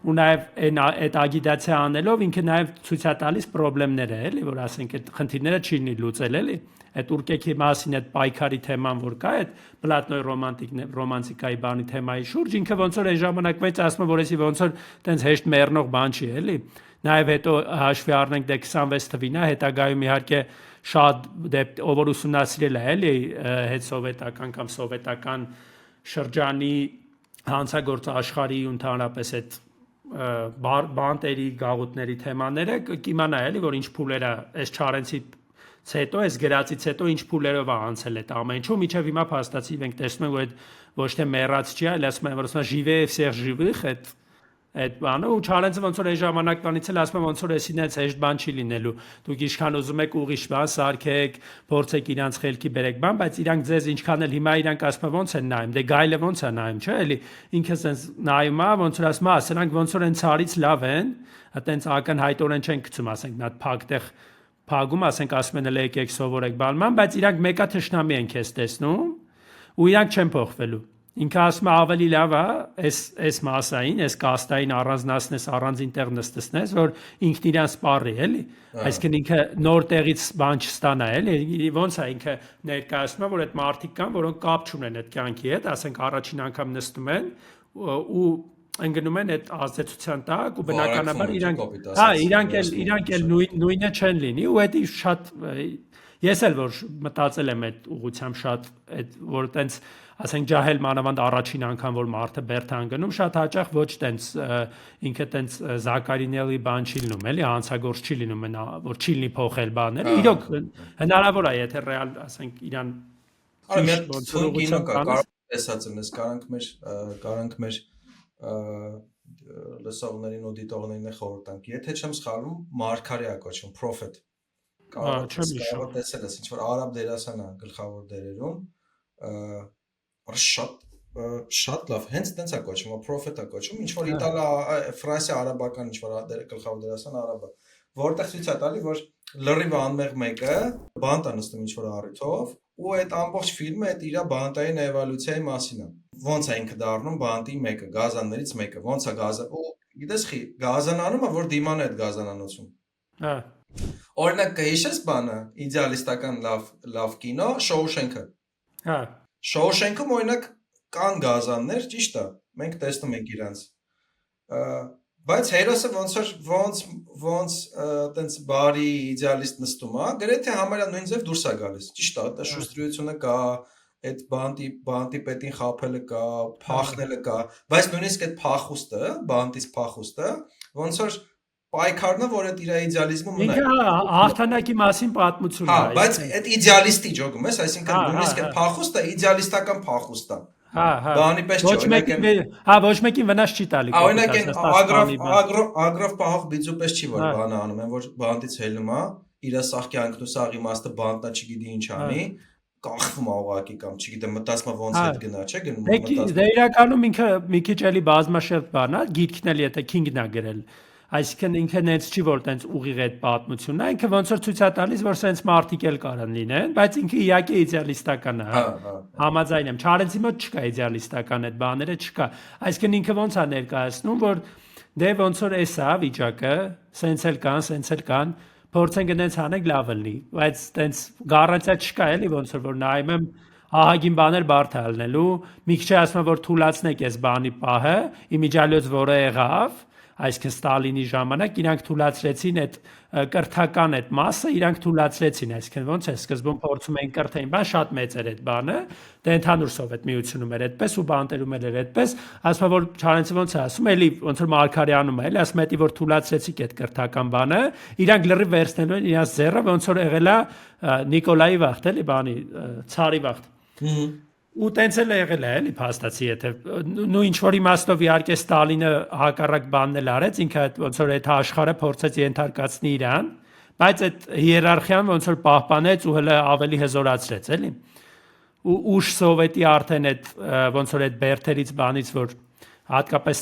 ու նաև այդ ագիտացիա անելով ինքը նաև ցույց է տալիս խնդիրները էլի, որ ասենք այդ խնդիրները չի լինի լուծել էլի, այդ ուրկեքի մասին այդ պայքարի թեման որ կա, այդ Պլատոնի ռոմանտիկայի բանի թեմայի շուրջ ինքը ոնց որ այն ժամանակվեց ասում որ էսի ոնց որ տենց հեշտ մեռնող բան չի էլի, նաև հետո հաշվի առնենք դե 26 թվին է, հետագայում իհարկե շատ ով որ ուսումնասիրել է էլի հետ սովետական կամ սովետական շրջանի հանցագործ աշխարհի ընդհանրապես այդ բանտերի գաղութների թեմաները կիմանա էլի որ ինչ փուլեր է այս Չարենցից հետո այս գրածից հետո ինչ փուլերով է անցել այդ ամեն ինչու միջև հիմա փաստացի մենք տեսնում ենք որ այդ ոչ թե մեռած չի այլ ասում են որ ասում ժիվե վսեր ժիվիխ այդ բանը ու Չարենցը ոնց որ այն ժամանակվանից էլ ասում են ոնց որ էսին այս հեշտ բան չի լինելու դուք ինչքան ուզում եք ուղիղ բան սարքեք փորձեք իրանց խելքի բերեք բան բայց իրանք ձեզ ինչքան էլ հիմա իրանք ասում են ոնց են նայում դե գայլը ոնց է նայում չէ էլի ինքը sense նայում է ոնց որ ասում է սրանք ոնց որ են ցարից լավ են այտենց ակնհայտորեն չեն գցում ասենք նա փակտեղ փագում ասենք ասում են էլ եկեք սովորեք բանման բայց իրանք մեկա թշնամի են քեզ տեսնում ու իրանք չեն փոխվելու ինքը ասում է ավելի լավ է այս մասային, այս կաստային առանձնացնես, առանձին տեղ նստեցնես, որ ինքն իրան սպառի, էլի։ Այսինքն ինքը նոր տեղից բան չստանա, էլի։ Ոնց է ինքը ներկայացնում է, որ այդ մարդիկ կան, որոնք կապ չունեն այդ կյանքի հետ, ասենք առաջին անգամ նստում են ու ընկնում են այդ ազդեցության տակ ու բնականաբար իրանք էլ նույնը չեն լինի ու դա շատ ես էլ որ մտածել եմ այդ ուղղությամբ շատ այդ որ տենց ասենք ջահել մանավանդ առաջին անգամ որ մարդը բերդ անգնում շատ հաճախ ոչ տենց ինքը տենց Զաքարինելի բան չի լինում էլի հանցագործ չի լինում որ չի լինի փոխել բաները իրոք հնարավոր է եթե ռեալ ասենք իրան տեսած եմ ես կարանք մեր լսողներին ու դիտողներին խորհուրդ տանք եթե չեմ սխալվում Մարգարեա կոչվում պրոֆետ կարող տեսել ես ինչ որ արաբ դերասան է գլխավոր դերերում շատ լավ հենց տենց է կոչվում պրոֆետ է կոչվում ինչ որ Ֆրանսիա արաբական ինչ որ գլխավոր դերասան արաբը որտեղ ցույց է տալի որ լրիվ անմեղ մեկը բանտ է նստում ինչ որ առիթով ու այդ ամբողջ ֆիլմը այդ իր բանտային էվոլյուցիայի մասին է ոնց է ինքը դառնում բանտի մեկը գազաններից մեկը ոնց է գազը ու գիտես խի գազանանումը որ դիման է այդ գազանանոցում օրինակ կհիշես բանը իդեալիստական լավ կինո Շոուշենքը Շոուշենքում օրինակ կան գազաններ, ճիշտ է, մենք տեսնում ենք իրանց։ Բայց հերոսը ոնց տենց բարի իդեալիստ նստում է, գրեթե համարյա նույն ձև դուրս է գալիս։ Ճիշտ է, դա շուստրությունը կա, այդ բանտի պետին խափելը կա, փախնելը կա, բայց նույնիսկ այդ փախուստը, բանտից փախուստը, ոնց որ պայքարն է, որ այդ իր իդեալիզմը մնա։ Ինքը հաղթանակի մասին պատմություն է։ Հա, բայց այդ իդեալիստի ջոգում ես, այսինքն նույնիսկ այդ փախուստը իդեալիստական փախուստ է։ Բանի պես չէ, ոչ մեկին վնաս չի տալի։ Օրինակ ագրով պահող բիձու պես չի որ բանը անում են, որ բանտից հելնում է, իր սաղ կյանքն ու սաղ իմաստը բանտնա չգիտի ինչ անի, կախվում է ուղղակի կամ չգիտեմ մտածում է ոնց հետ գնա, չէ՞ գնում մտածում։ Դե իրականում ինքը մի քիչ էլի բազմաշերտ բան է, գիրքն էլ եթե King-ն է գրել, այսինքն ինքը նենց չի որ տենց ուղիղ այդ պատմությունն է, ինքը ոնց որ ցույց է տալիս, որ սենց մարդիկ էլ կարան լինեն, բայց ինքը իհարկե իդեալիստական է, համաձայն եմ, Չարենցի մոտ չկա իդեալիստական այդ բաները չկա, այսինքն ինքը ոնց է ներկայացնում, որ դե ոնց որ էսա վիճակը, սենց էլ կան, փորձենք դենց անենք լավ լինի, բայց տենց գարանտիա չկա էլի ոնց որ նայում եմ ահագին բաներ բարդ է ալնելու, մի քիչ ասում որ թուլացնեք այս բանի պահը, իմիջիալոց որը եղավ, այսինքն Ստալինի ժամանակ իրանք թուլացրեցին այդ կրթական այդ մասը, իրանք թուլացրեցին, այսինքն ոնց է սկզբում փորձում էին կրթեին, բան շատ մեծ էր այդ բանը, դե ընդհանուր սովետ միությունում էր այդպես ու բանտերում էր այդպես, ասում որ Չարենցը ոնց է ասում, էլի ոնց որ Մարգարյանում է, էլի ասում է որ թուլացրեցիք այդ կրթական բանը, իրանք լրիվ վերցնելու են իրաց ձեռը, ոնց որ եղել է Նիկոլայի վաղտ, էլի բանի ցարի վաղտ։ Ու տենց էլ եղել է, էլի փաստացի, եթե նու ինչ որ իմաստով իհարկե Ստալինը հակառակ բանն էլ արեց, ինքը ոնց որ այդ աշխարհը փորձեց ենթարկացնի իրան, բայց այդ հիերարխիան ոնց որ պահպանեց ու հələ ավելի հզորացրեց, էլի։ Ու ուշ սովետի արդեն այդ ոնց որ այդ բերթերից բանից որ հատկապես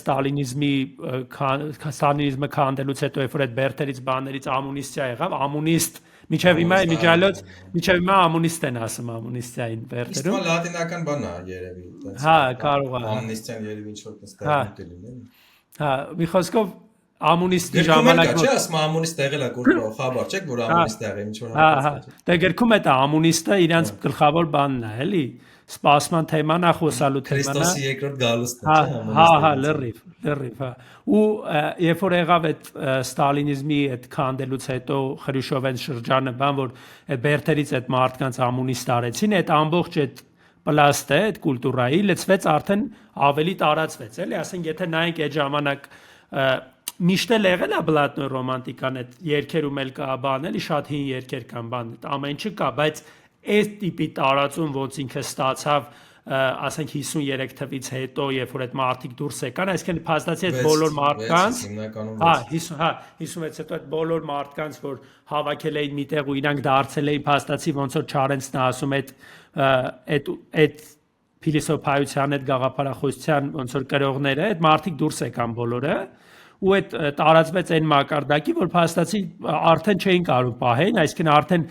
ստալինիզմը քանդելուց հետո երբ որ այդ բերթերից բաներից ամունիստիա եղավ, ամունիստ Միջև հիմա ամունիստ են ասում ամունիստիային բերտերում։ Իսկ լատինական բան է երևի, այդպես։ Հա, կարող է։ Ամունիստիան երևի ինչ որ տեղ լինի։ Հա, մի խոսքով ամունիստի ժամանակ չէ, ասում ամունիստ եղել է գործող խաբար, չէ՞, որ ամունիստ եղել ինչ որ հատած։ Հա, դե գրքում է դա ամունիստը իրանց գլխավոր բանն է, էլի։ Սպասման թեման է, խոսալու թեման է։ Քրիստոսի երկրորդ գալուստը, չէ՞, հա, լրիվ, հա։ Ու երբ որ եղավ այդ ստալինիզմի այդ քանդելուց հետո Խրուշովեն շրջանը, բան որ այդ բերթերից այդ մարդկանց ամունիստ արեցին, այդ ամբողջ այդ պլաստը, այդ կուլտուրայի լցվեց արդեն ավելի տարածվեց, էլի, ասենք եթե նայենք այդ ժամանակ միշտ էլ եղել է բլատնո ռոմանտիկան այդ երկերում էլ կա բան, էլի շատ հին երկեր կան բան, ամեն ինչ կա, բայց այս տիպի տարածում ոնց ինքը ստացավ ասենք 53 թվից հետո երբ որ այդ մարդիկ դուրս եկան, այսինքն փաստացի այդ բոլոր մարդկանց, հա 56 հետո այդ բոլոր մարդկանց որ հավաքել էին միտեղ ու իրանք դարձել էին փաստացի ոնց որ Չարենցն ասում այդ փիլիսոփայության այդ գաղափարախոսության ոնց որ կրողները, այդ մարդիկ դուրս եկան բոլորը ու այդ տարածվեց այն մակարդակի, որ փաստացի արդեն չէին կարող պահեն, այսինքն արդեն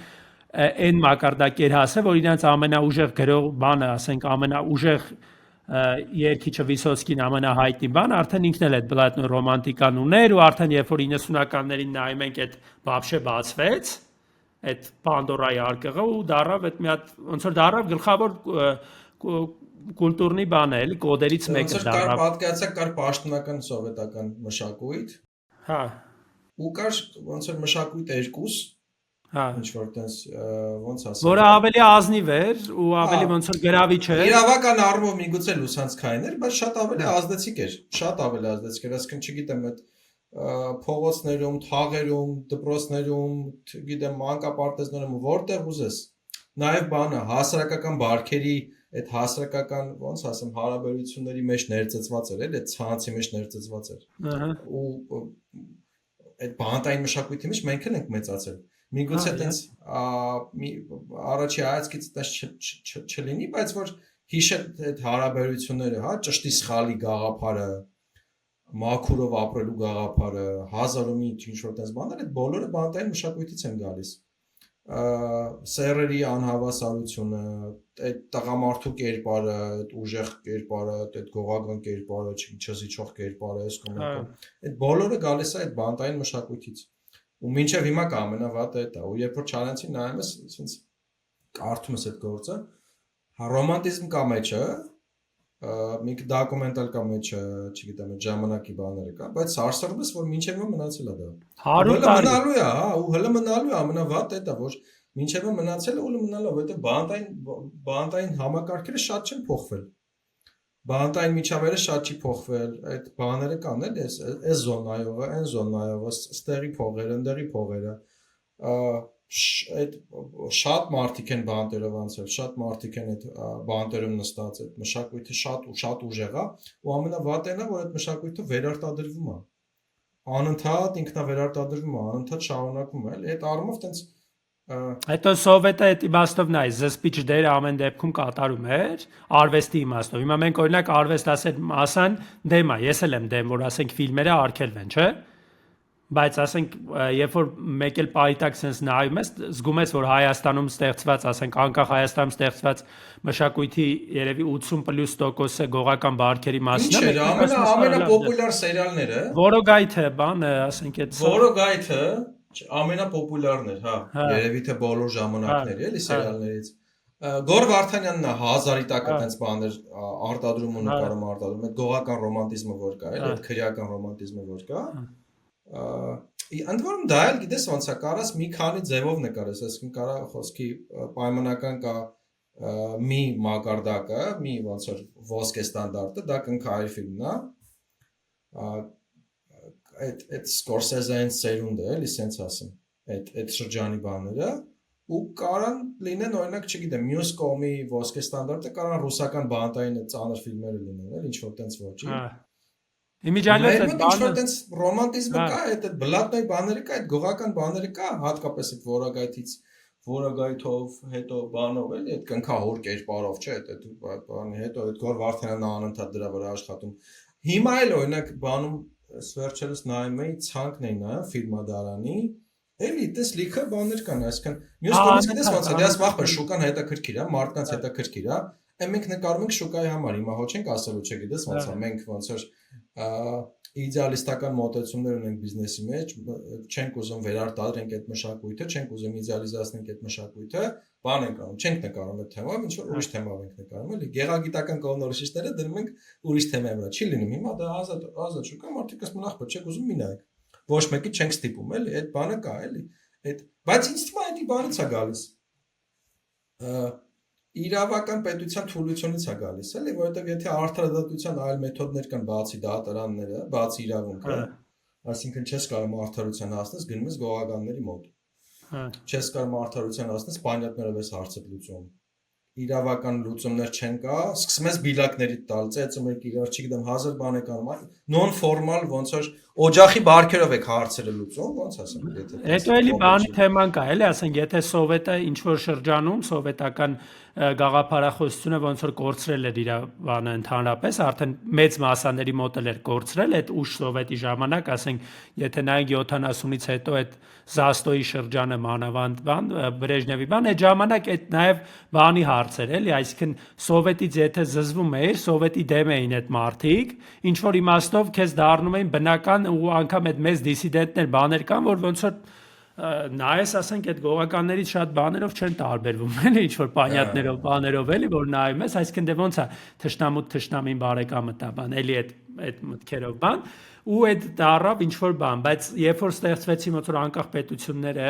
այն մակարդակի էր հասել, որ իրանց ամենաուժեղ գրող բանը, ասենք ամենաուժեղ երգիչը Վիսոցկին ամենահայտնի բան, արդեն ինքն էլ այդ բլատնո ռոմանտիկան ուներ ու արդեն երբ որ 90-ականներին նայում ենք այդ բաբշե բացվեց, այդ Պանդորայի արկղը ու դարավ այդ մի հատ ոնց որ դարավ գլխավոր կուլտուրնի բանը էլի կոդերից մեկը դարավ։ Ոնց որ կար պատկերացակ կար պաշտոնական սովետական մշակույթ։ Հա։ Ու կար ոնց որ մշակույթ երկուս Հա, ինչ որ տես ոնց ասեմ։ Որը ավելի ազնիվ էր ու ավելի ոնց որ գրավիչ էր։ Իրավական առումով միգուցե լուսանցքային էր, բայց շատ ավելի ազդեցիկ էր։ Շատ ավելի ազդեցիկ էր, այսինքն չգիտեմ այդ փողոցներում, թաղերում, դպրոցներում, գիտեմ մանկապարտեզներում որտեղ ուզես։ Նաև բանը հասարակական բարքերի այդ հասարակական ոնց ասեմ հարաբերությունների մեջ ներծծված էր, էլի ցանցի մեջ ներծծված էր։ Ահա։ Ու այդ բանտային մշակույթի մեջ մենք ենք մեծացել։ Միգուցե այդպես առաջի հայացքից այդպես չլինի, բայց որ հիշել այդ հարաբերությունները, հա, ճշտի սխալի գաղափարը, մաքուրով ապրելու գաղափարը, հազարումի ինչ որ այդպես բաներ, այդ բոլորը բանտային մշակույթից են գալիս։ Սերերի անհավասարությունը, այդ տղամարդու կերպարը, այդ ուժեղ կերպարը, այդ գողական կերպարը, չզիջող կերպարը, այս կողմը։ Այդ բոլորը գալիս է այդ բանտային մշակույթից։ Ու մինչև հիմա կա ամենավատը դա, ու երբ որ Չարենցին նայում ես, ասենց կարդում ես այդ գործը, Հա ռոմանտիզմ կա մեջը, մի դոկումենտալ կա մեջը, չգիտեմ, այդ ժամանակի բաները կա, բայց սարսռում ես, որ մինչև մնացել է դա։ 100 Հələ տարի։ մնալու է, հա, ու հələ մնալու է, ամենավատը դա, որ մինչև մնացել է ու մնալու է, որովհետև բանտային համակարգերը շատ չեն փոխվել։ Բանտային միջավայրը շատ չի փոխվել, այդ բաները կան էլ, այս զոնայովը, այն զոնայովը, ստեղի փողերը, ընդեղի փողերը, այդ շատ մարդիկ են բանտերով անցել, շատ մարդիկ են այդ բանտերում նստած, այդ մշակույթը շատ ուժեղ է, ու ամենավատն է, որ այդ մշակույթը վերարտադրվում է, անընդհատ ինքնավերարտադրվում է, անընդհատ շարունակվում է, այդ առումով տենց Հետո սովետը այդ իմաստով նայ, զսպիչ դերը ամեն դեպքում կատարում էր արվեստի իմաստով։ Հիմա մենք օրինակ արվեստ ասել մասան դեմ է, ես էլ եմ դեմ, որ ասենք ֆիլմերը արգելվեն, չէ՞։ Բայց ասենք, երբ որ մեկ էլ պայտակ sense նայում ես, զգում ես, որ Հայաստանում ստեղծված, ասենք, անկախ Հայաստանում ստեղծված մշակույթի երևի 80+% գողական բարքերի մասին է։ Ինչ է, ամենապոպուլյար սերիալները։ Որոգայթը, բան, ասենք, այդ Որոգայթը ամենապոպուլյարն էր, հա, երևի թե բոլոր ժամանակների, էլի սերիալներից։ Գոր Վարդանյանն է 1000-ի տակը տենց բաներ արտադրում ու նկարում, այդ գողական ռոմանտիզմը որ կա, էլի, այդ քրեական ռոմանտիզմը որ կա։ Ընդ որում դա էլ գիտես ոնց է, կարաս մի քանի ձևով նկարես, այսինքն կարա խոսքի պայմանական կա մի մակարդակը, մի ոնց որ ոսկե ստանդարտը, դա կնքայր ֆիլմն է։ Այդ Սկորսեզային սերունդը էլի սենց ասեմ, այդ շրջանի բաները ու կարան լինեն օրինակ, չգիտեմ, մյուս կողմի ոսկե ստանդարտը կարան ռուսական բանտային ծանր ֆիլմերը լինեն, էլ ինչ որ տենց ոչի։ Իմիջիայլոց այդ բանը տենց ռոմանտիզմը կա, այդ բլատնոյ բաները կա, այդ գողական բաները կա, հատկապես այդ որագայթով, հետո բանով էլի, այդ կնքահոր կերպարով, չէ, այդ բանի հետո այդ Գոր Վարդանյանն անընդհատ դրա վրա աշխատում։ Հիմա էլ օրինակ բանում վերջերս նայում էի ցանկն էի նայում ֆիլմադարանի, էլի դες լիքը բաներ կան, այսինքն մյուս կողմից գիտես ոնց է, դե ասում շուկան հետաքրքիր է, մարդկանց հետաքրքիր է, մենք նկարում ենք շուկայի համար, հիմա հո չենք ասելու, չգիտես ոնց է, մենք ոնց որ իդեալիստական մոտեցումներ ունենք բիզնեսի մեջ, չենք ուզում վերարտադրենք այդ մշակույթը, չենք ուզում իդեալիզացնենք այդ մշակույթը, բան ենք անում, չենք նկարում այդ թեմայով, ինչ որ ուրիշ թեմայով ենք նկարում, էլի գեղագիտական կողմնորոշիչները դնում ենք ուրիշ թեմայի վրա, չի լինում, հիմա դա ազատ շուկա, մարդիկ ասում ախպեր, չեք ուզում մի նայեք, ոչ մեկի չենք ստիպում, էլի, այդ բանը կա, էլի, բայց ինձ թվում է այդ բանից է գալիս, իրավական պետության թուլությունից է գալիս, էլի, որովհետև եթե արդարադատության այլ մեթոդներ կան բացի դատարանները, բացի իրավունքը, այսինքն չես կարող արդարության հասնես, գնում ես գողականների մոտ։ Չես կարող արդարության հասնես, բանյակներով ես հարցը լուծում։ Իրավական լուծումներ չեն կա, սկսում ես բիլակների տալ, ծեծում եք իրար, չգիտեմ, 1000 բան եք անում, նոն-ֆորմալ ոնց որ օջախի բարքերով եք հարցերը լուծում, ոնց ասեմ, եթե։ Հետո էլի բանի թեման կա, էլի, ասենք, եթե սովետը ինչ որ շրջանում, սովետական գաղափարախոսությունը ոնց որ կորցրել էր իր բանը ընդհանրապես, արդեն մեծ մասաների մոտ էր կորցրել այդ ուշ սովետի ժամանակ, ասենք, եթե նայենք 70-ից հետո այդ Զաստոյի շրջանը մանավանդ բան, Բրեժնևի բան, այդ ժամանակ այդ նաև բանի հարցեր, էլի, այսինքն սովետից եթե զզվում էր, սովետի դեմ էին այդ մարդիկ, ինչ որ իմաստով քեզ դառնում էին բնական ու անգամ այդ մեծ դիսիդենտներ բաներ կան, որ ոնց որ նայես ասենք այդ գողականներից շատ բաներով չեն տարբերվում, էլի, ինչ որ պանյատներով, բաներով էլի, որ նայում ես, այսինքն դե ոնց է թշնամուտ թշնամին բարեկամը տա բան, էլի այդ մտքերով բան, ու այդ դառավ ինչ որ բան, բայց երբ որ ստեղծվեցին ոնց որ անկախ պետությունները,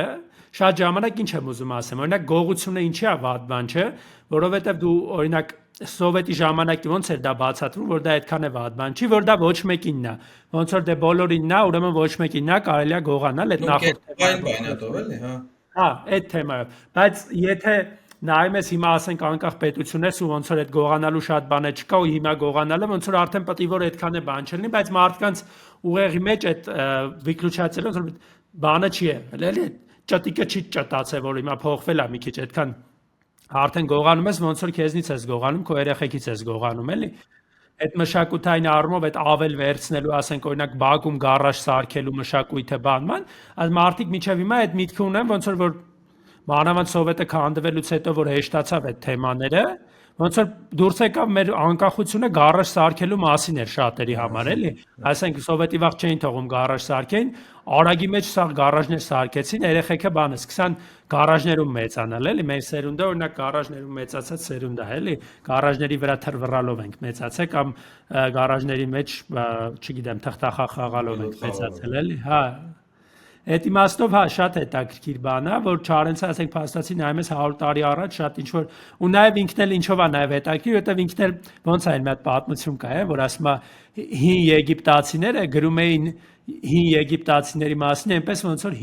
շատ ժամանակ ինչ եմ ուզում ասեմ, օրինակ գողությունը ինչի է վատ բան, չէ, որովհետև դու օրինակ սովետի ժամանակի ոնց էր դա բացատրում, որ դա այդքան է վատ բան չի, որ դա ոչ մեկինն է, ոնց որ դե բոլորինն է, ուրեմն ոչ մեկինն է, կարելի է գողանալ այդ նախորդ բանատով էլի, հա։ Հա, այդ թեմայով, բայց եթե նայում ես հիմա ասենք անկախ պետություն ես ու ոնց որ այդ գողանալու շատ բան է չկա ու հիմա գողանալը ոնց որ արդեն պետք է որ այդքան է բան չլինի, բայց մարդկանց ուղեղի մեջ այդ վիկլուչացել ոնց որ բանը չի եղել, էլի ճտիկը չի ճտացել, որ հիմա փոխվել է մի քիչ այդքան արդեն գողանում ես ոնց որ քեզնից ես գողանում, քո երեխեքից ես գողանում, էլի այդ մշակութային առումով այդ ավել վերցնելու, ասենք օրինակ բակում գարաժ սարքելու մշակույթը բանման, այս մարդիկ միջև հիմա այդ միտքը ունեն ոնց որ մանավանդ սովետը քանդվելուց հետո որ հեշտացավ այդ թեմաները, ոնց որ դուրս եկավ մեր անկախությունը գարաժ սարքելու մասին էր շատերի համար, էլի։ Այսինքն սովետի վաղ չէին թողում գարաժ սարքեին, արագի մեջ սա գարաժներ սարքեցին, երեխեքը բանը սկսան գարաժներում մեծանալ, էլի։ Մեր սերունդը օրինակ գարաժներում մեծացած սերունդ է, էլի։ Գարաժների վրա թռվռալով ենք մեծացել կամ գարաժների մեջ, չգիտեմ, թղթախաղ խաղալով ենք մեծացել, էլի։ Հա, այդ իմաստով հա շատ հետաքրքիր բան է, որ Չարենցը ասենք փաստացի նայում ես 100 տարի առաջ շատ ինչ որ ու նաև ինքն էլ ինչով է նաև հետաքրքիր, որովհետև ինքն էլ ոնց է մի հատ պատմություն կա, որ ասում է հին եգիպտացիները գրում էին հին եգիպտացիների մասին այնպես ոնց որ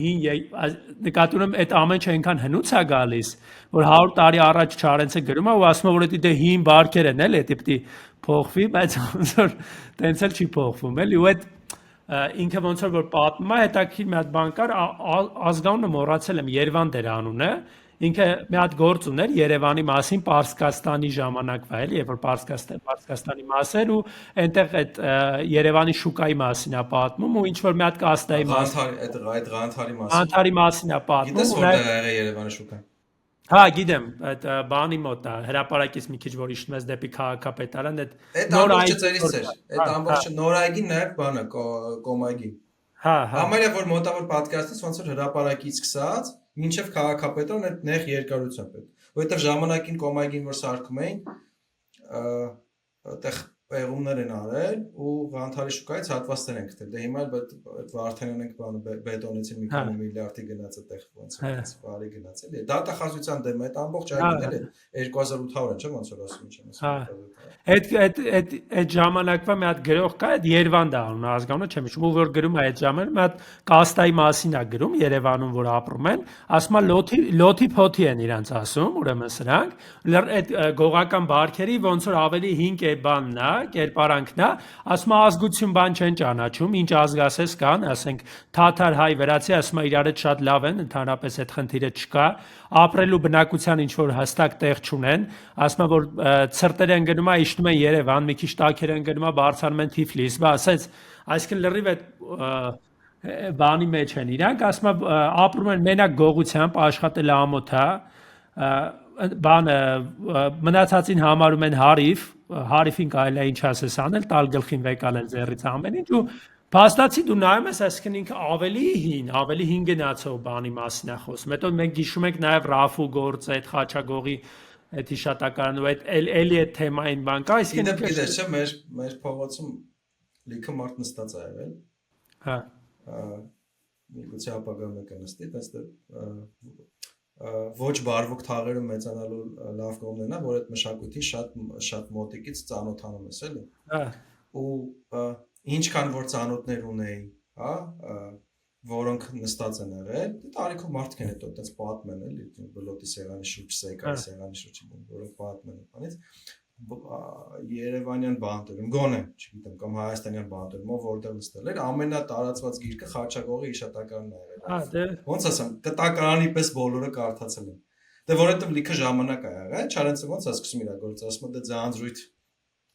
նկատի ունեմ այդ ամեն ինչ այնքան հնուց է գալիս, որ 100 տարի առաջ Չարենցը գրում է ու ասում է որ դա հին բարքեր են, էլի, դա պիտի փոխվի, բայց ոնց որ տենց էլ չի փոխվում, էլի, ու այդ ինքը ոնց որ պատմում է, հետաքրքիր մի հատ բան կար, ազգանունը մոռացել եմ, Երևան դեր անունը, ինքը մի հատ գործ ուներ Երևանի մասին Պարսկաստանի ժամանակվա, էլի, երբ որ Պարսկաստանի մասեր ու այնտեղ այդ Երևանի շուկայի մասին է պատմում ու ինչ որ մի հատ կաստայի մասին, այդ Ղանթարի մասին։ Ղանթարի մասին է պատմում։ Գիտես որտեղ է եղել Երևանի շուկան։ Հա, գիտեմ, այդ բանի մոտ է, հրապարակից մի քիչ որ իջնում ես դեպի քաղաքապետարան, այդ ամբողջը ծերից էր։ Այդ ամբողջը նորայգին նաև բանը կոմայգին։ Հա, Համարյա որ մոտավոր պատկերացնես ոնց որ հրապարակից սկսած մինչև քաղաքապետարան այդ նեղ երկարությամբ է։ Որովհետև ժամանակին կոմայգին որ սարքում էին, այդտեղ պեղումներ են արել ու Ղանթարի շուկայից հատվածներ են գտել։ Դե հիմա այդ Վարդանյան ենք բանը բետոնեցին մի քանի միլիարդի գնաց այդտեղ ոնց բարի գնաց էլի։ Դատախազության դեմ այդ ամբողջ այգին էլի 2800 է, չէ՞ ոնց որ ասում եմ։ Այդ ժամանակվա մի հատ գրող կա, այդ Երևան դա անունը ազգանունը չեմ հիշում, ու որ գրում է այդ ժամանակ մի հատ կաստայի մասին է գրում Երևանում, որ ապրում են, ասում է լոթի փոթի են իրանց ասում, ուրեմն սրանք, այդ գողական բարքերի ոնց որ ավելի հին բանն է, կերպարանքն է, ասում է ազգություն բան չեն ճանաչում, ինչ ազգասես կան, ասենք թաթար, հայ, վրացի, ասում է իրար հետ շատ լավ են, ընդհանրապես այդ խնդիրը չկա, ապրելու բնակության ինչ որ հստակ տեղ չունեն, ասում է որ ցրտեր են գնում, իջնում են Երևան, մի քիչ տաքեր են գնում, բարձրանում են Թիֆլիս, բա ասած, այսինքն լրիվ այդ բանի մեջ են իրանք, ասում է ապրում են մենակ գողությամբ, աշխատել ամոթ է, բանը մնացածին համարում են հարիֆին կարելի է ինչ ասես անել, տալ գլխին վեկալել ձեռից ամեն ինչ ու փաստացի դու նայում ես, այսինքն ինքը ավելի հին գնացող բանի մասին է խոսում։ Հետո մենք գիշում ենք նաև Ռաֆու գործը, այդ Խաչագողի այդ հիշատակարանը ու այդ էլի այդ թեմային բան կա, այսինքն գիտես չէ, մեր փողոցում լիքը մարդ նստած է եղել։ Հա։ Միգուցե ապագա մեկը նստի, բայց ոչ բարվոք թաղերում մեծանալու լավ կողմն է, որ այդ մշակույթի շատ մոտիկից ծանոթանում ես, էլի։ Հա։ Ու ինչքան որ ծանոթներ ունեի, հա, որոնք նստած են եղել, դե տարիքով մարդիկ են հետո այդպես պատմեն, էլի, բլոտի սեղանի շուրջ, սեկայի սեղանի շուրջ, որոնք պատմեն այդպես Երևանյան բանտերում, գոնե, չգիտեմ, կամ հայաստանյան բանտերում, որտեղ նստել էր, ամենատարածված գիրքը Խաչագողի հիշատակարանն է եղել։ Հա, դե Ոնց ասեմ, կտակարանի պես բոլորը կարդացել են։ Դե որովհետև լիքը ժամանակ է եղել, Չարենցը ոնց է սկսում իր գործը, ասում է դե ձանձրույթ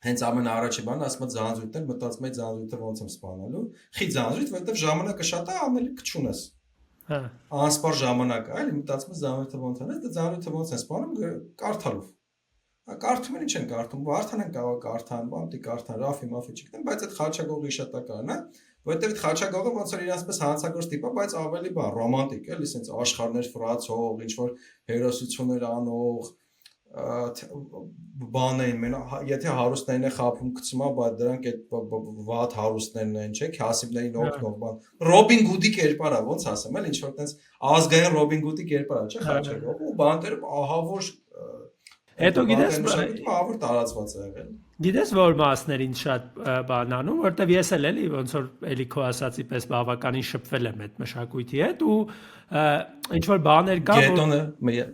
հենց ամենաառաջի բանը ասում է ձանձրույթն է, մտածում է ձանձրույթը ոնց եմ սպանալու։ Խի ձանձրույթ, որովհետև ժամանակը շատ է, ամենի կչունես։ հա։ Անսպար ժամանակ է, էլի մտածում ես ձանձրույթը ոնց անես, դե ձանձրույթը ոնց են սպանում կարդալով։ Կարդում են ինչ են կարդում, Վարդան են կարող կարդան, բանտի կարդան, Ռաֆի մաֆի չգիտեմ, բայց այդ Խաչագողի հիշատակարանն է, որովհետև այդ Խաչագողը ոնց որ իրենցպես հանցագործ տիպ է, բայց ավելի բան ռոմանտիկ էլի, sense աշխարհներ ֆրացող, ինչ որ հերոսություններ անող, բան էին, եթե հարուստներին է խափում գցում, բայց դրանք այդ վատ հարուստներն են, չէ՞, քասիբներին օգնող բան։ Ռոբին Գուդի կերպար է, ոնց ասեմ, էլ ինչ որ տենց ազգային Ռոբին Գուդի կերպար է, չէ՞, Խաչագողը, ու բանտերը ահա որ Հետո գիտես ավոր տարածված է եղել։ Գիտես որ մասներին շատ բան անում, որտեվ ես էլի ոնց որ էլի քո ասացի պես բավականին շփվել եմ այդ մշակույթի հետ ու ինչ որ բաներ կա Գետոնը,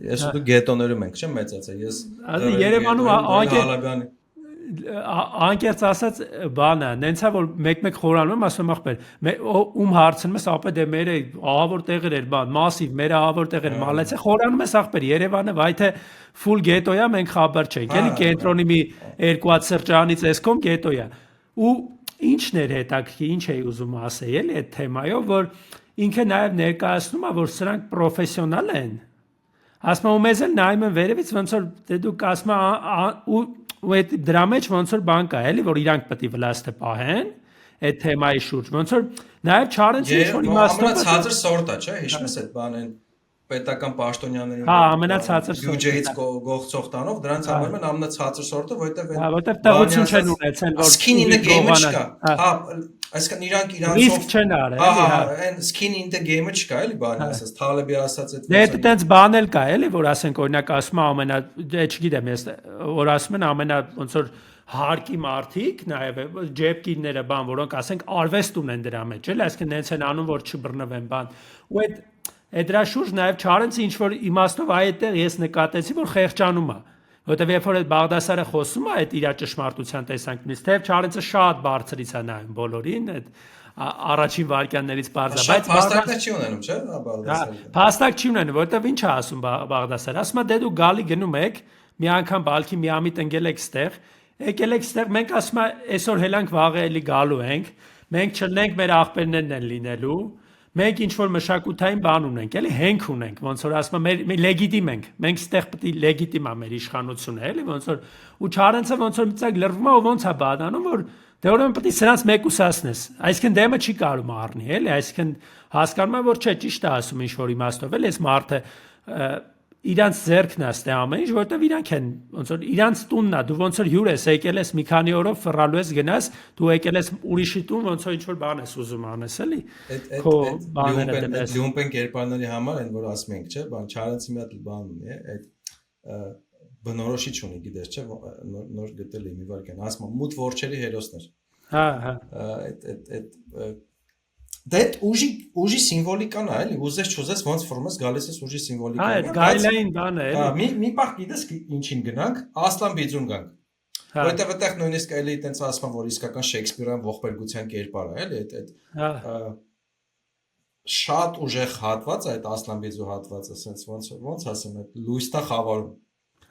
ես ու դու գետոներում ենք, չէ՞ մեծացել։ Ես Երևանում անկեղծ ասած բանը, նենցա որ մեկ-մեկ խորանում եմ, ասում ախպեր, ում հարցնում ես, ապա դե մերը ահավոր տեղեր էր, բան, մասիվ, մերը ահավոր տեղեր մալեցե, խորանում ես ախպեր, Երևանը, վայ թե ֆուլ գետոյա, մենք խաբար չենք, էլի կենտրոնի մի երկու հատ սրճարանից էսկոմ գետոյա։ Ու ինչն էր հետաքրքիր, ինչ էի ուզում ասել, էլի այդ թեմայով, որ ինքը նաև ներկայացնում է, որ սրանք պրոֆեսիոնալ են։ ասում ու մեզ էլ նայում են վերևից ոնց որ դե դուք ասում ու այդ դրա մեջ ոնց որ բան կա էլի որ իրանք պետք է վլաստը պահեն այդ թեմայի շուրջ ոնց որ նաև Չարենցը ինչ որ իմաստով ամենացածր սորտա չէ հիշում ես այդ բանեն պետական պաշտոնյաների ամենացածր բյուջեից գողցող տանող դրանց համարում են ամենացածր սորտը որտեվ տեղություն չեն ունեցել որ skin in the game-ը չկա հա այսինքն իրանք իրանցով ռիսկ չեն արել այն skin in the game-ը չկա էլի բանի ասած Թալեբի ասած այդ դե այդտենց բան էլ կա էլի որ ասենք օրինակ ասում ամենա չգիտեմ ես որ ասում են ամենա ոնց որ հարկի մարդիկ նաև ջեփկիները բան որոնք ասենք արվեստ ունեն դրա մեջ էլի այսինքն նենց են անում որ չբռնվեն բան ու այդ դրա շուրջ նաև Չարենցը ինչ որ իմաստով այդտեղ ես նկատեցի որ խեղճանում է որտեվ երբ որ այդ Բաղդասարը խոսում է այդ իր ճշմարտության տեսանկյունից թեև Չարենցը շատ բարձրից է նայում բոլորին այդ առաջին վարքյաններից բարձր բայց փաստակներ չի ունենում չէ Բաղդասարը փաստակ չի ունենում որտեվ ինչ է ասում Բաղդասարը ասում է դե դու գալի գնում եք մի անգամ բալքի մի ամիտ ընկել եք ստեղ եկել եք ստեղ մենք ասում է այսօր հելանք վաղը էլի գալու ենք մենք չլնենք մեր աղբերներն են լինելու մենք ինչ որ մշակութային բան ունենք, էլի հենք ունենք, ոնց որ ասում եմ, մեր լեգիտիմ ենք, մենք ստեղ պետք է լեգիտիմ է մեր իշխանությունը, էլի ոնց որ ու Չարենցը ոնց որ միցակ լրվում է ու ոնց է բադանում, որ դե ուրեմն պետք է սրանց մեկուսացնես, այսինքն դեմը չի կարում առնի, էլի, այսինքն հասկանում եմ, որ չէ, ճիշտ է ասում ինչ որ իմաստով, էլի, այս մարդը իրանց ձեռքն է ստե ամեն ինչ, որտեվ իրանք են ոնց որ իրանց տունն է, դու ոնց որ հյուր ես եկել ես մի քանի օրով ֆռալու ես գնաս, դու եկել ես ուրիշի տուն, ոնց որ ինչ որ բան ես ուզում անես, էլի։ Քո բաները դες։ Լյումպեն կերպարների համար են որ ասում ենք, չէ, բան Չարենցի մի հատ բան ունի, այդ բնորոշիչ ունի, գիտես, չէ, նոր գտել եմ մի վարքան, ասում եմ մութ որջերի հերոսներ։ Հա, հա։ Այդ Դա ուժի սիմվոլիկան է, էլի, ուզես չուզես ոնց ֆորմես գալիս է ուժի սիմվոլիկան։ Հա, այդ գայլային բանը է, էլի։ Մի պահ գիտես ինչին գնանք, Ասլան Բիձուն գանք։ Որտեղ այդտեղ նույնիսկ էլի այտենց ասում են, որ իսկական Շեքսպիրյան ողբերգության կերպար է, էլի, այդ շատ ուժեղ հատված է այդ Ասլան Բիձու հատվածը, ասենց ոնց ասեմ, այդ լույստա խավարում։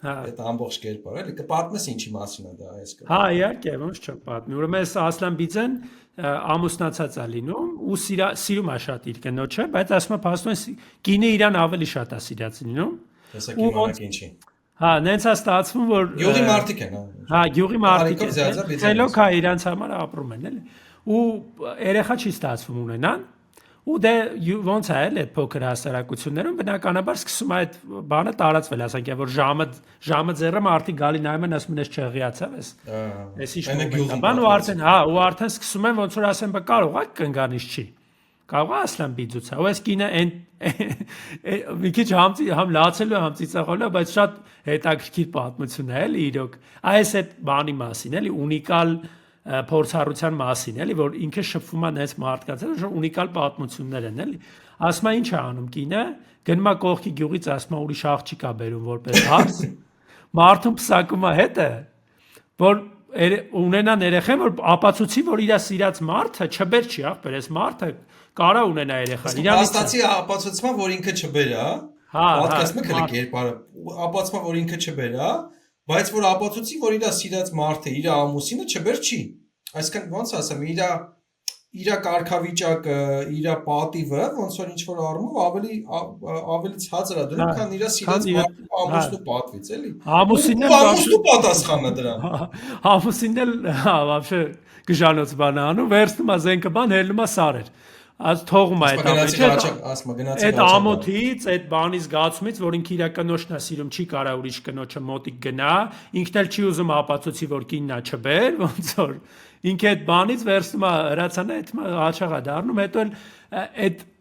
Այդ ամբողջ կերպար էլի կպատնես ինչի մասին է դա այս կը։ Հա, իհարկե, ոնց չպատնի։ Ուրեմն այս Ասլան Բիձեն ամուսնացած է լինում ու սիրում է շատ իր կնոջը, բայց ասում է փաստորեն կինը իրան ավելի շատ է սիրած լինում։ Տեսակ իմանաք ինչի։ Հա, նենց է ստացվում, որ Գյուղի մարդիկ են, հա, գյուղի մարդիկ են։ Ցելոք է իրանց համար ապրում են, էլի։ Ու երեխա չի ստացվում ունենան։ Ու դե ոնց է էլ այդ փոքր հասարակություններում բնականաբար սկսում է այդ բանը տարածվել, ասենք որ ժամը ձեռը մարդիկ գալի նայում են ասում են ես չեղիացավ ես։ Էս ինչ բան ու արդեն հա ու արդեն սկսում են ոնց որ ասեն բա կարող է կնգանից չի։ Կարող է Ասլան Բիձուցա, ու այս կինը մի քիչ համ լացելու համ ծիծաղալու, բայց շատ հետաքրքիր պատմություն է էլի իրոք։ Այս այդ բանի մասին էլի ունիկալ փորձառության մասին, էլի որ ինքը շփվում է նենց մարդկանց, որ ունիկալ պատմություններ են, էլի։ Ասում է ինչ է անում կինը, գնում է կողքի գյուղից, ասում է ուրիշ աղջիկ է բերում որպես հարց, մարդուն փսակում է հետը, որ ունենան երեխան, որ ապացուցի, որ իր սիրած մարդը չբեր չի, ախպեր, այս մարդը կարա ունենա երեխան։ Փաստացի ապացուցում որ ինքը չբեր է, պատկասմը քլի կերպարը, ապացուցում որ ինքը չբեր է, բայց որ ապացուցի, որ իր սիրած մարդը, իր ամուսինը չբեր չի։ Այսինքն ոնց ասեմ, իր կարգավիճակը, իր պատիվը, ոնց որ ինչ որ առումով ավելի ցածր է դնում, քան իր սիրած մարդու ամուսնու պատվից, էլի։ Ամուսնու պատասխանն է դրան։ Ամուսինն էլ, հա, вообще գժանոց բան անում, վերցնում է զենքը բան, հելնում է սարեր։ Այս թողում է այդ ամոթից, այդ բանի զգացումից, որ ինքը իր կնոջն է սիրում, չի կարա ուրիշ կնոջը մոտիկ գնա, ինքն էլ չի ուզում ապացուցի, որ կինն է չբեր, ոնց որ ինքը այդ բանից վերցնում է հրացանը, այդ հաճախ է դառնում, հետո էլ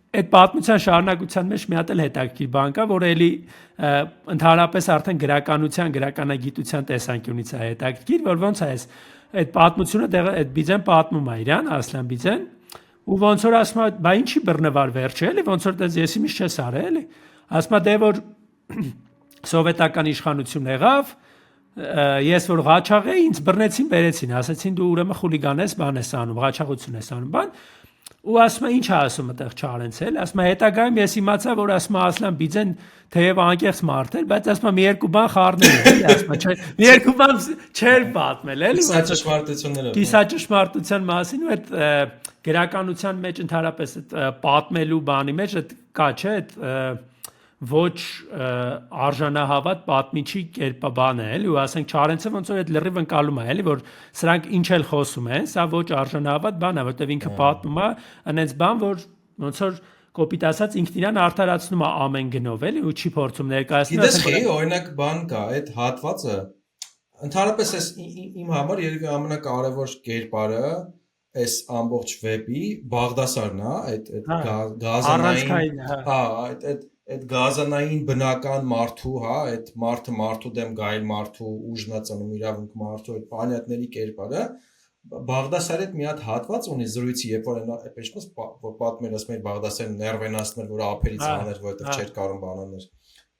այդ պատմության շարունակության մեջ մի հատ էլ հետաքրքիր բան կա, որ էլի ընդհանրապես արդեն գրականության, գրականագիտության տեսանկյունից է հետաքրքիր, որ ոնց է այդ պատմությունը այդ Բիձեն պատմում է իրան, Ասլան Բիձեն ու ոնց որ ասում է, բա ինչի բռնվար վերջը, էլի, ոնց որ դες ես իմիջ չես արել, էլի։ Ասում է, դե որ սովետական իշխանություն եղավ, ես որ Ղաչաղ էի, ինձ բռնեցին, բերեցին, ասեցին դու ուրեմն խուլիգան ես, բան ես անում, ղաչաղություն ես անում, բան։ Ու ասում է, ինչ է ասում այդտեղ Չարենցը, էլի, ասում է, հետագայում ես իմացա, որ ասում է Ասլան Բիձեն թեև անկեղծ մարդ էր, բայց ասում է մի երկու բան խառնել էր, էլի, ասում է, մի երկու բան չէր պատմել, էլի, կիսաճշմարտության մասին ու այդ գրականության մեջ ընդհանրապես այդ պատմելու բանի մեջ այդ կա, չէ, այդ ոչ արժանահավատ պատմիչի կերպաբան է, էլի, ու ասենք Չարենցը ոնց որ այդ լրիվ ընկալում է, էլի, որ սրանք ինչ էլ խոսում են, սա ոչ արժանահավատ բան է, որտեվ ինքը պատմում է այնպես բան, որ ոնց որ կոպիտ ասած ինքն իրան արդարացնում է ամեն գնով, էլի, ու չի փորձում ներկայացնել։ Գիտես խի, օրինակ բան կա, այդ հատվածը ընդհանրապես էս իմ համար երևի ամենակարևոր կերպարը այս ամբողջ վեբի Բաղդասարն է, այդ գազանային, հա, այդ գազանային բնական մարդու, հա, այդ մարդու դեմ գայլ մարդու, ուժնացնում իրավունք մարդու, այդ բանյատների կերպարը Բաղդասարի հետ մի հատ հատված ունի զրույցի, երբ որ այնպես որ պատմել ասում էր Բաղդասարը ներվենացնել, որ ափերից աներ, որովհետև չէր կարող բանաներ,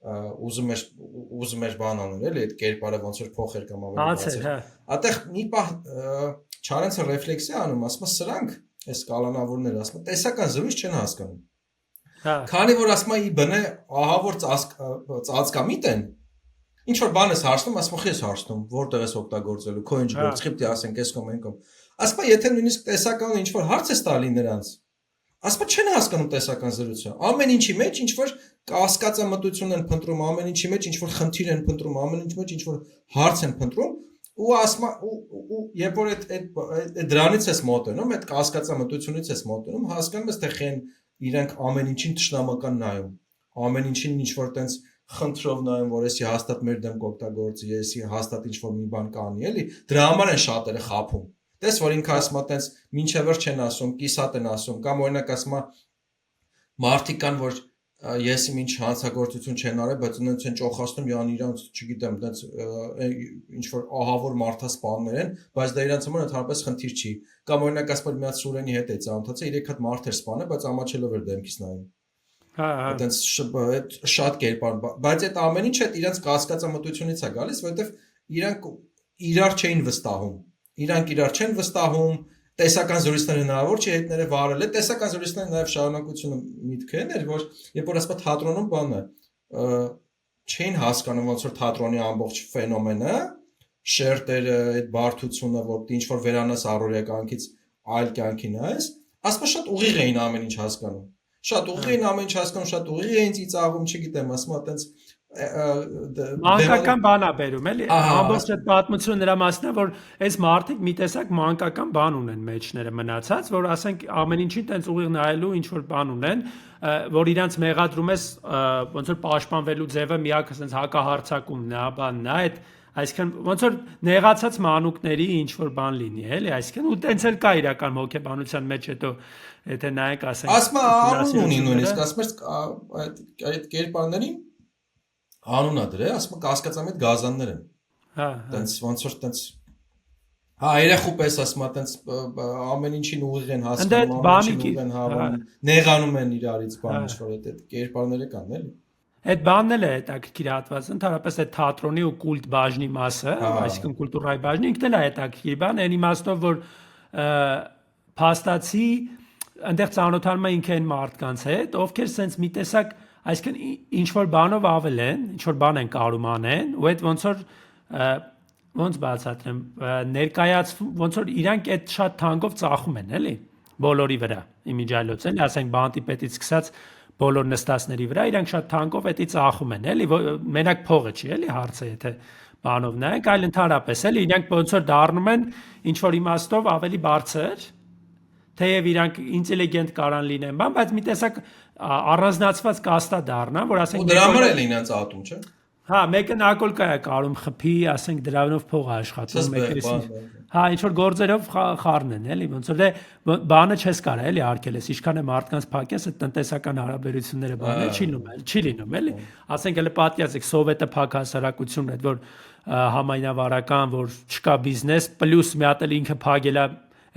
ուզում էր բան անել, էլի այդ կերպարը ոնց որ փոխեր կամ ավելի բացեր։ Այդտեղ մի պահ Չարենցը ռեֆլեքսիա անում, ասում է սրանք, այս կալանավորները, ասում է տեսական զրույց չեն հասկանում։ Քանի որ ասում է ի բնե ահա որ ծածկամիտ են, ինչ որ բան ես հարցնում, ասում է ես հարցնում, որտեղ ես օգտագործելու, քո ինչ գործ, խիպտի ասենք, ես կոմ ենքում։ Ասում է եթե նույնիսկ տեսական ինչ որ հարց ես տալի նրանց, ասում է չեն հասկանում տեսական զրույցը։ Ամեն ինչի մեջ ինչ որ կասկածամտություն են փնտրում, ամեն ինչի մեջ ինչ որ խնդիր են փնտրում, ամեն ինչի մեջ ինչ որ հարց են փնտրում, ու ասում է ու երբ որ այդ դրանից ես մոտենում, այդ կասկածամտությունից ես մոտենում, հասկանում ես թե խեն իրենք ամեն ինչին թշնամական նայում, ամեն ինչին ինչ որ տենց խնդրով նայում, որ էսի հաստատ մեր դեմ կօգտագործի, էսի հաստատ ինչ որ մի բան կանի, էլի, դրա համար են շատերը խափում։ Տես որ ինքը ասում է տենց մինչև վերջ չեն ասում, կիսատ են ասում, կամ օրինակ ասում է մարդիկ կան, որ ես իմ ինչ հանցագործություն չեն արել, բայց ունենց են ճոխացնում յան իրանց, չգիտեմ, տենց ինչ որ ահավոր մարդասպաններ են, բայց դա իրանց համար ընդհանրապես խնդիր չի։ Կամ օրինակ ասում եմ մի հատ Սուրենի հետ է ծանոթացել, 3 հատ մարդ էր սպանել, բայց ամաչելով էր դեմքից նայում։ Այդտենց շատ կերպար, բայց այդ ամեն ինչը իրանց կասկածամտությունից է գալիս, որովհետև իրանք իրար չեն վստահում։ Իրանք իրար չեն վստահում, տեսական զրույցները հնարավոր չի հետները վարել է, տեսական զրույցները նաև շարունակությունը միտքը էր, որ երբ որ ասում թատրոնում բանը չեն հասկանում ոնց որ թատրոնի ամբողջ ֆենոմենը, շերտերը, այդ բարդությունը, որ ինչ որ վերանաս առօրյա կյանքից այլ կյանքի նայես, ասում շատ ուղիղ էին ամեն ինչ հասկանում։ Շատ ուղիղ էին ամեն ինչ հասկանում, շատ ուղիղ էին ծիծաղում, չգիտեմ, ասում այտենց մանկական բան է բերում, էլի, ամբողջ այդ պատմությունը նրա մասն է, որ այս մարդիկ մի տեսակ մանկական բան ունեն մեջները մնացած, որ ասենք ամեն ինչին տենց ուղիղ նայելու ինչ որ բան ունեն, որ իրանց մեղադրում ես ոնց որ պաշտպանվելու ձևը միակ ասենց հակահարցակումն է, բանն է, այդ այսինքն ոնց որ նեղացած մանուկների ինչ որ բան լինի, էլի, այսինքն ու տենց էլ կա իրական հոգեբանության մեջ հետո եթե նայեք ասենք ասում անուն ունի նույնիսկ ասում այդ կերպարներին անուն է դրել, ասում կասկածամիտ գազաններ են։ Հա, տենց ոնց որ տենց հա երախու պես ասում տենց ամեն ինչին ուղիղ են հասկանում, ամեն ինչին ուղիղ են հավանում, նեղանում են իրարից բան ինչ որ այդ կերպարները կան, էլի։ Այդ բանն էլ է հետաքրքիր հատվածը, ընդհանրապես այդ թատրոնի ու կուլտ բաժնի մասը, այսինքն կուլտուրայի բաժնի, ինքն էլ է հետաքրքիր բան, այն իմաստով որ փաստացի այնտեղ ծանոթանում է ինքը այն մարդկանց հետ, ովքեր սենց մի տեսակ, այսինքն ինչ որ բանով ավել են, ինչ որ բան են կարում անեն, ու այդ ոնց որ ոնց բացատրեմ, ներկայացվում, ոնց որ իրանք այդ շատ թանկով ծախում են, էլի, բոլորի վրա, իմիջիայլոց, էլի, ասենք բանտի պետից սկսած բոլոր նստածների վրա, իրանք շատ թանկով էդի ծախում են, էլի, մենակ փողը չի, էլի, հարցը, եթե բանով նայենք, այլ ընդհանրապես, էլի, իրանք ոնց որ դառնում են ինչ որ իմաստով ավելի բարձր, թեև իրանք ինտելիգենտ կարան լինեն, բայց մի տեսակ առանձնացված կաստա դառնա, որ ասենք ու դրա համար էլ ինձ ատում, չէ՞։ Հա, մեկը նակոլկա է կարում խփի, ասենք դրանով փող աշխատում, մեկը հա, ինչ որ գործերով խառն են, էլի, ոնց որ դե բանը չես կարա, էլի, արկել ես, ինչքան է մարդկանց փակես, այդ տնտեսական հարաբերությունները բանը չի լինում, էլի։ Ասենք հələ պատկերացեք սովետը փակ հասարակությունն այդ որ համայնավարական, որ չկա բիզնես, պլյուս մի հատ էլ ինքը փակել է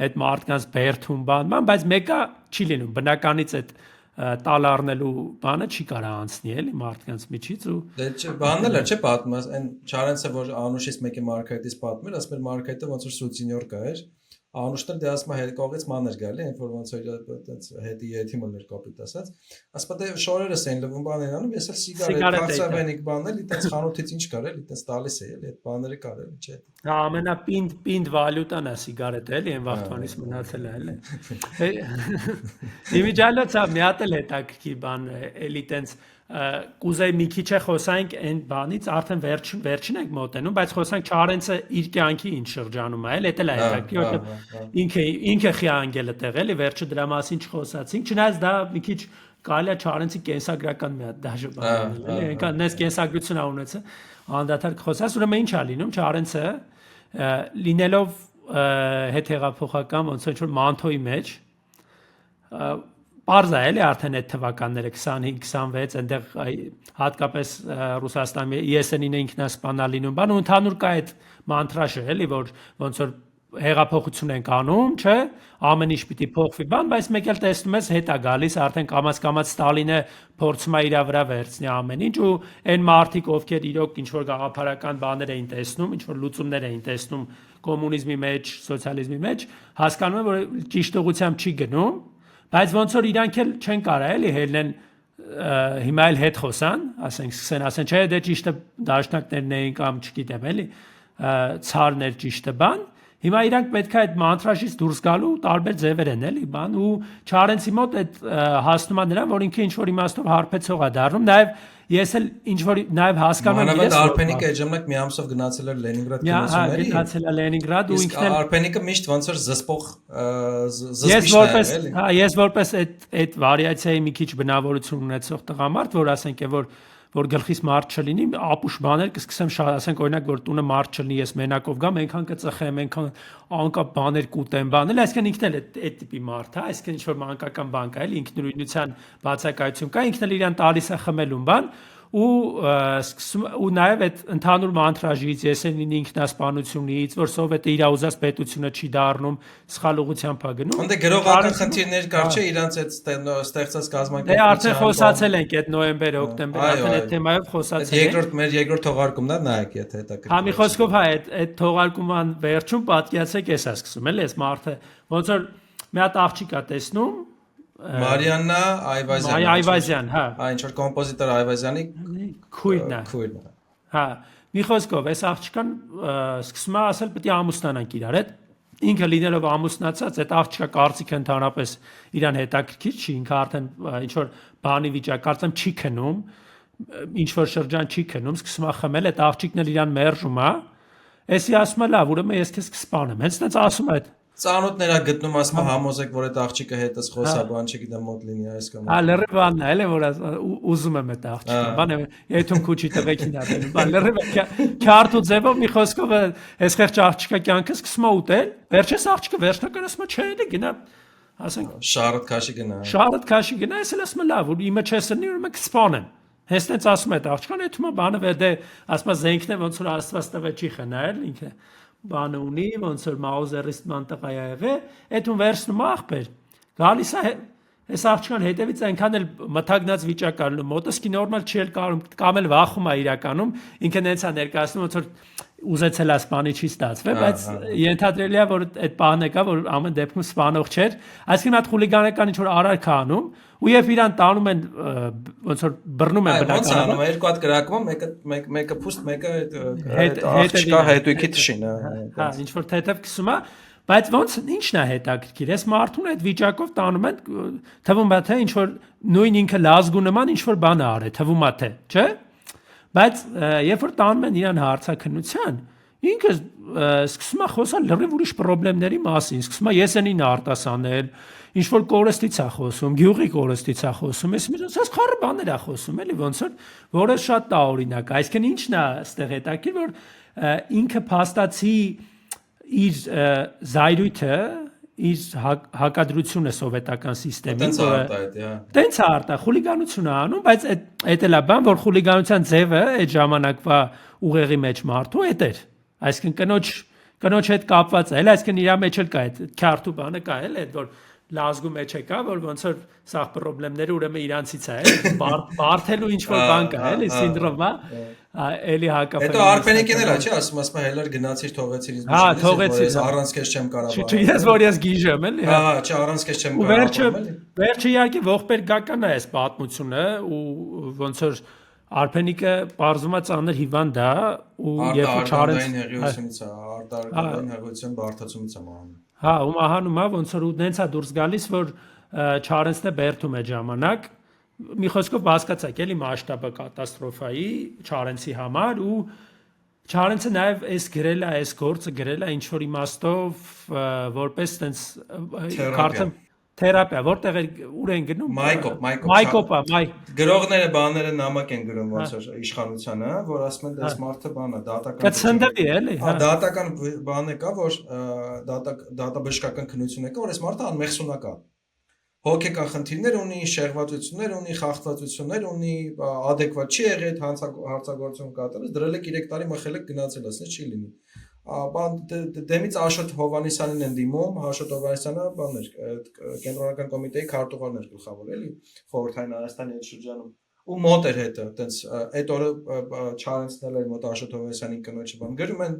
այդ մարդկանց բերթում բան, բայց մեկը չի լինում, բնականից այդ տալ առնելու բանը չի կարա անցնի էլի մարդկանց միջից ու դե չէ բանն էլ չէ պատմում այն Չարենցը որ Անուշից մեկի Մարկայտից պատմել ասում էր Մարկայտը ոնց որ սուցինյոր կա էր Անուշն էլ դե ասում է հետ կողից ման էր գալի այն որ ոնց որ այդպես հետի եթի մներ կոպիտ ասած ասում դե շորերս են լվում բաներ անում ես էլ սիգարետ քացավենիկ բան էլի այդպես խանութից ինչ կար էլի այդպես տալիս է էլի այդ բաները կար էլի չէ հա ամենապինդ վալյուտան է սիգարետը էլի այն վաղտվանից մնացել է էլի Իմիջալոցա մի հատ էլ հետաքրքիր բան էլի տենց կուզեի մի քիչ է խոսանք այն բանից արդեն վերջին ենք մոտենում, բայց խոսանք Չարենցը իր կյանքի ինչ շրջանում է, էդ էլ է հետաքրքիր, որտեղ ինքը խի անգելը տեղ էլի, վերջը դրա մասին չխոսացինք, չնայած դա մի քիչ կարելի է Չարենցի կենսագրական մի հատ դաժե բան էլի, այնքան նես կենսագրություն ա ունեցը, անդադար կխոսած, ուրեմն ինչ ա լինում Չարենցը լինելով հետհեղափոխական ոնց որ մանթոյի մեջ Պարզ է էլի արդեն այդ թվականները 25-26 այնտեղ հատկապես Ռուսաստանի ESN-ին ինքնասպանա լինում բան ու ընդհանուր կա այդ մանտրաշը էլի որ ոնց որ հեղափոխություն ենք անում, չէ, ամեն ինչ պիտի փոխվի բան, բայց մեկ էլ տեսնում ես հետ է գալիս արդեն կամաց Ստալինը փորձում է իր վրա վերցնի ամեն ինչ ու այն մարդիկ ովքեր իրոք ինչ որ գաղափարական բաներ էին տեսնում, ինչ որ լուծումներ էին տեսնում կոմունիզմի մեջ, սոցիալիզմի մեջ, հասկանում են որ ճիշտ ուղղությամբ չի գնում Բայց ոնց որ իրանք էլ չեն կարա էլի հելնեն հիմա էլ հետ խոսան, ասենք սկսեն ասեն, չէ, դե ճիշտը դաշնակներն էին կամ չգիտեմ էլի, ցարներ ճիշտը բան, հիմա իրանք պետք է այդ մանտրաշից դուրս գալու տարբեր ձևեր են էլի բան ու Չարենցի մոտ այդ հասնում է նրան, որ ինքը ինչ որ իմաստով հարբեցող է դառնում, նաև ես էլ ինչ որ նաև հասկանում եմ Մանավանդ Արփենիկը այդ ժամանակ մի ամսով գնացել էր Լենինգրադ կինոսուների գնացել է Լենինգրադ ու ինքն էլ Արփենիկը միշտ ոնց որ զսպող ես որպես այդ վարիացիայի մի քիչ բնավորություն ունեցող տղամարդ որ ասենք որ գլխիս մարդ չլինի ապուշ բաներ կսկսեմ ասենք օրինակ որ տունը մարդ չլինի ես մենակով գամ այնքան կծխեմ այնքան անկապ բաներ կուտեմ բանել այսինքն ինքն էլ այդ տիպի մարդ է այսինքն ինչ որ մանկական բան կա էլի ինքնուրույնության բացակայություն կա ինքն էլ իրան տալիս է խմելուն բան ու նաև այդ ընդհանուր մանտրաժից եսենին ինքնասպանությունից որ սովետը իր ուզած պետությունը չի դառնում սխալ ուղղությամբ է գնում Ոնց գրողական խնդիրներ կար չէ իրանց այդ ստեղծած կազմակերպության Դե արդեն խոսացել ենք այդ նոյեմբեր հոկտեմբեր արդեն այդ թեմայով խոսացել ենք մեր երկրորդ թողարկումն է նայեք եթե հետաքրքիր Հա մի խոսքով հա այդ թողարկման վերջում պատկերացեք էս է սկսում էլի այս մարդը ոնց որ մի հատ աղջիկ է տեսնում Մարիաննա Այվազյան, հա։ Ինչ որ կոմպոզիտոր Այվազյանի քույրն է։ Հա, մի խոսքով, այս աղջկան սկսում է ասել պետք է ամուսնանանք իրար հետ։ Ինքը լինելով ամուսնացած, այդ աղջկա կարծիքը ընդհանրապես իրան հետաքրքիր չի, ինքը արդեն ինչ որ բանի վիճակ, կարծեմ չի քնում, ինչ որ շրջան չի քնում, սկսում է խմել, այդ աղջիկն էլ իրան մերժում է։ Էսի ասում է լավ, ուրեմն ես քեզ կսպանեմ։ Հենց այդպես ասում է Ծանոթներա գտնում ասում համոզեք որ այդ աղջիկը հետս խոսա բան չգիտեմ մոտ լինի այս կամ Հա լրիվանն է էլի որ ուզում եմ այդ աղջիկը բան եթում քուչի տղեկին ապել բան լրիվ քարտու ձևով մի խոսքով այս խեղճ աղջիկա կյանքը սկսում է ուտել վերջես աղջիկը վերջնական ասում է չէ էլի գնա ասենք շարդ քաշի գնա ես էլ ասում եմ լավ որ իմը չես նի ուրեմն կսպանեմ հենց տենց ասում է այդ աղջկան էթում է բանը վեր դե ասում է զենքն է ոնց որ աստված տվե չի խնայել ինքը բանը ունի, ոնց որ Մաուզերից մանտղա է եղել, այդում վերցնում աղբեր։ Գալիս է այս աղջկան հետևից այնքան էլ մթագնած վիճակ ալնում, մոտս კი նորմալ չի էլ կարում, կամ էլ վախում է իրականում, ինքը նենց է ներկայացնում, ոնց որ ուզեցել է սպանի չի ստացվել, բայց ենթադրելի է որ այդ բանը կա, որ ամեն դեպքում սպանող չէր, այսինքն այդ խուլիգանական ինչ որ արարք է անում, ու երբ իրան տանում են ոնց որ բռնում են բնականաբար, ոնց անում երկու հատ կրակում, մեկը փուստ, մեկը այդ աղջկա հետույքի թշին, հա, ինչ որ թեթև քսում է, բայց ոնց ինչն է հետաքրքիր, այս մարդուն այդ վիճակով տանում են, թվում է թե ինչ որ նույն ինքը լազգու նման ինչ որ բան է արել, թվում է թե, չէ՞։ Բայց երբ որ տանում են իրան հարցաքննության, ինքը սկսում է խոսալ լրիվ ուրիշ խնդիրների մասին, սկսում է եսենին արտասանել, ինչ որ կորստից է խոսում, գյուղի կորստից է խոսում, այս խառը բաներ է խոսում, էլի ոնց որը շատ տարօրինակ է, այսինքն ինչն է այստեղ հետաքրքիր, որ ինքը փաստացի իր զայրույթը իր հակադրությունը սովետական համակարգին, տենց է արտա, խուլիգանություն է անում, բայց այդ էլ է բան, որ խուլիգանության ձևը այդ ժամանակվա ուղեղի մեջ մարդու այդ էր, այսինքն կնոջ հետ կապված է, այսինքն իր մեջ էլ կա այդ քարտու բանը կա էլ այդ որ լազգու մեջ է կա, որ ոնց որ սաղ խնդիրները ուրեմն իրանցից է, բարթելու ինչ որ բան կա, էլի սինդրոմա, էլի հակապ։ Հետո Արփենիկին էլ է, չէ, ասում հելար գնացիր թողեցիր ինձ միջից, առանց քեզ չեմ կարող։ Չի ես որ ես գիժեմ, էլի։ Հա, չէ, առանց քեզ չեմ կարող։ Վերջը իհարկե ողբերգական է այս պատմությունը ու ոնց որ Արփենիկը պարզում է ծանր հիվանդ է ու երբ Չարենցը հեղիությունից է, արտարական հեղիության բարդացումից է մահանում։ Հա, ու մահանում է ոնց որ ու նենց է դուրս գալիս որ Չարենցն է բերդում այդ ժամանակ մի խոսքով հասկացաք էլի մասշտաբը կատաստրոֆայի Չարենցի համար ու Չարենցը նաև այս գրել է այս գործը գրել է ինչ որ իմաստով որպես տենց կարծեմ թերապիա որտեղ ուր են գնում Մայկոպա գրողները բաները նամակ են գրում ոնց որ իշխանությանը որ ասում են դες մարդը բանա դատական կցնդվի էլի դատական բան է կա որ դատաբժշկական քննություն է կա որ այս մարդը անմեղսունակ է հոգեկան խնդիրներ ունի, շեղվածություններ ունի, խախտվածություններ ունի, adekvat չի եղել հարցագործություն կատարել, դրել եք 3 տարի մխել եք գնացել, ասես չի լինի։ Բան դեմից Աշոտ Հովանեսյանին են դիմում, Աշոտ Հովանեսյանը բաններ, կենտրոնական կոմիտեի քարտուղարներ գլխավոր էլի, խորհրդային Հայաստանի այդ շրջանում ու մոտ էր հետը, տենց այդ օրը Չարենցն էր մոտ Աշոտ Հովանեսյանի կնոջը բան գրում են,